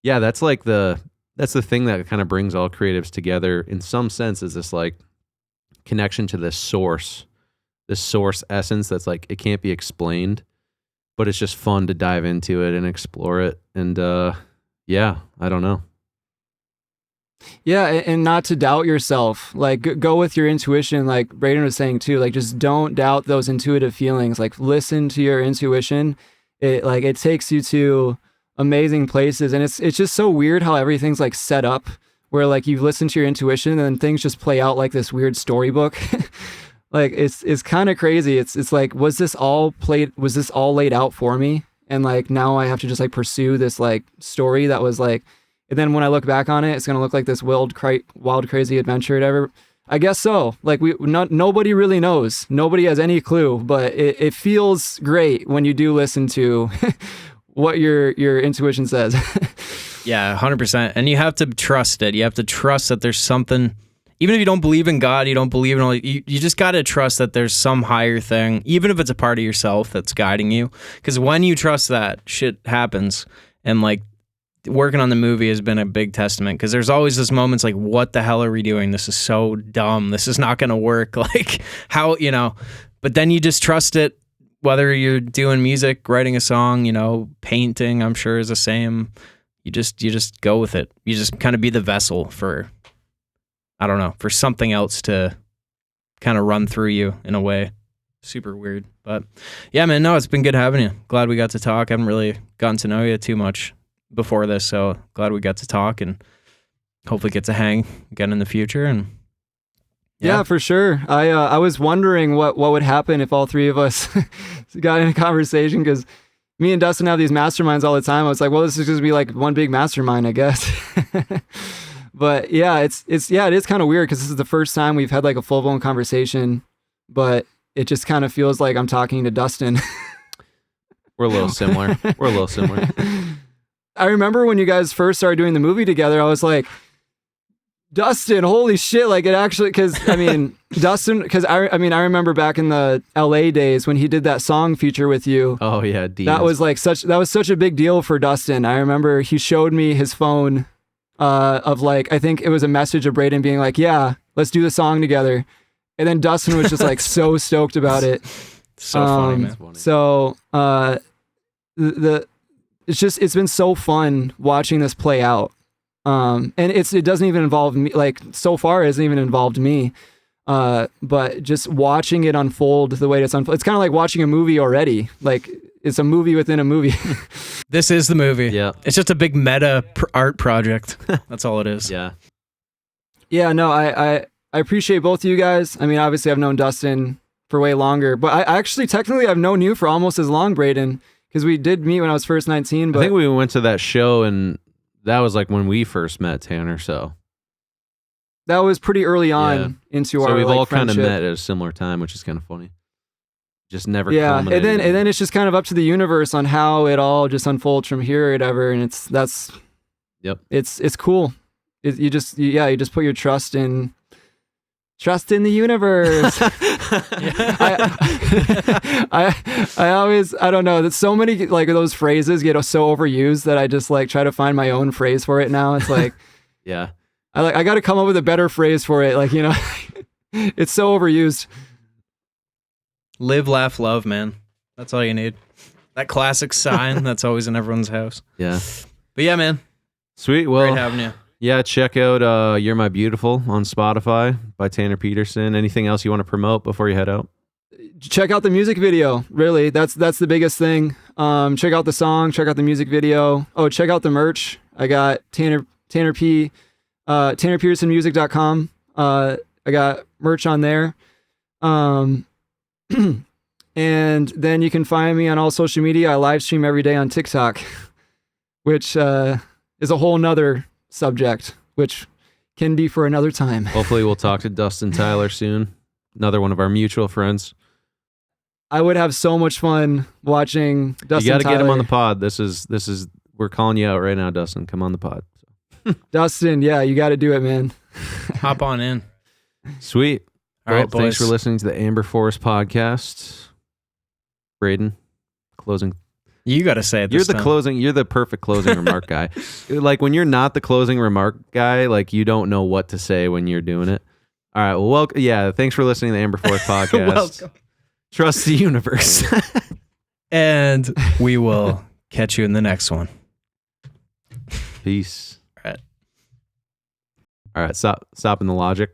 that's like that's the thing that kind of brings all creatives together in some sense, is this like connection to this source essence that's like, it can't be explained, but it's just fun to dive into it and explore it. And I don't know.
Yeah, and not to doubt yourself. Like go with your intuition, like Braden was saying too. Like just don't doubt those intuitive feelings. Like listen to your intuition. It takes you to amazing places, and it's just so weird how everything's like set up where like you listen to your intuition and then things just play out like this weird storybook. Like it's kind of crazy. It's like, was this all laid out for me? And like now I have to just like pursue this like story that was like, and then when I look back on it, it's gonna look like this wild crazy adventure, whatever. I guess so. Like nobody really knows. Nobody has any clue, but it feels great when you do listen to what your intuition says.
Yeah, 100%. And you have to trust it. You have to trust that there's something, even if you don't believe in God, you don't believe in all, you just got to trust that there's some higher thing, even if it's a part of yourself that's guiding you. Because when you trust that, shit happens. And like working on the movie has been a big testament, because there's always this moments like, what the hell are we doing? This is so dumb. This is not going to work. Like how, but then you just trust it. Whether you're doing music, writing a song, painting, I'm sure is the same. You just go with it. You just kind of be the vessel for, I don't know, for something else to kind of run through you in a way. Super weird. But yeah, man, no, it's been good having you. Glad we got to talk. I haven't really gotten to know you too much before this, so glad we got to talk, and hopefully get to hang again in the future. And
Yeah, for sure. I was wondering what would happen if all three of us got in a conversation, because me and Dustin have these masterminds all the time. I was like, well, this is going to be like one big mastermind, I guess. But yeah, it is kind of weird because this is the first time we've had like a full blown conversation, but it just kind of feels like I'm talking to Dustin.
We're a little similar.
I remember when you guys first started doing the movie together, I was like, Dustin, holy shit. Like it actually, Dustin, I remember back in the LA days when he did that song feature with you.
Oh yeah.
That was such a big deal for Dustin. I remember he showed me his phone of like, I think it was a message of Braden being like, yeah, let's do the song together. And then Dustin was just like so stoked about it.
So funny, man.
So it's been so fun watching this play out. And it doesn't even involve me, like so far it hasn't even involved me. But just watching it unfold the way it's unfold, it's kind of like watching a movie already. Like it's a movie within a movie.
This is the movie.
Yeah.
It's just a big meta art project. That's all it is.
Yeah.
Yeah, no, I appreciate both of you guys. I mean, obviously I've known Dustin for way longer, but I actually technically I've known you for almost as long, Braden, because we did meet when I was first 19. But
I think we went to that show and that was like when we first met, Tanner. So
that was pretty early on into our.
So we've all kind of
friendship.
met at a similar time, which is kind of funny. Just never.
Yeah, and
culminated.
then it's just kind of up to the universe on how it all just unfolds from here or whatever, and it's cool. You just put your trust in the universe. I always, I don't know, that so many like those phrases get so overused that I just like try to find my own phrase for it now. It's like,
yeah,
I got to come up with a better phrase for it. Like, it's so overused.
Live, laugh, love, man. That's all you need. That classic sign that's always in everyone's house.
yeah.
But yeah, man.
Sweet. Well,
Great having you.
yeah, check out You're My Beautiful on Spotify by Tanner Peterson. Anything else you want to promote before you head out?
Check out the music video. Really, that's the biggest thing. Check out the song. Check out the music video. Oh, check out the merch. I got TannerPetersonMusic.com. I got merch on there. And then you can find me on all social media. I live stream every day on TikTok, which is a whole nother subject, which can be for another time.
Hopefully we'll talk to Dustin Tyler soon. Another one of our mutual friends.
I would have so much fun watching Dustin.
You got to get him
Tyler.
on the pod. This is we're calling you out right now, Dustin. Come on the pod.
Dustin, yeah, you got to do it, man.
Hop on in.
Sweet.
All right,
Thanks
boys.
for listening to the Amber Forest podcast. Braden, closing.
You got to say it
You're
this
the
time.
closing. You're the perfect closing remark guy. Like when you're not the closing remark guy, like you don't know what to say when you're doing it. All right. Well, yeah. Thanks for listening to the Amber Forest podcast.
Welcome.
Trust the universe.
And we will catch you in the next one.
Peace.
All right.
All right. Stop. Stopping the logic.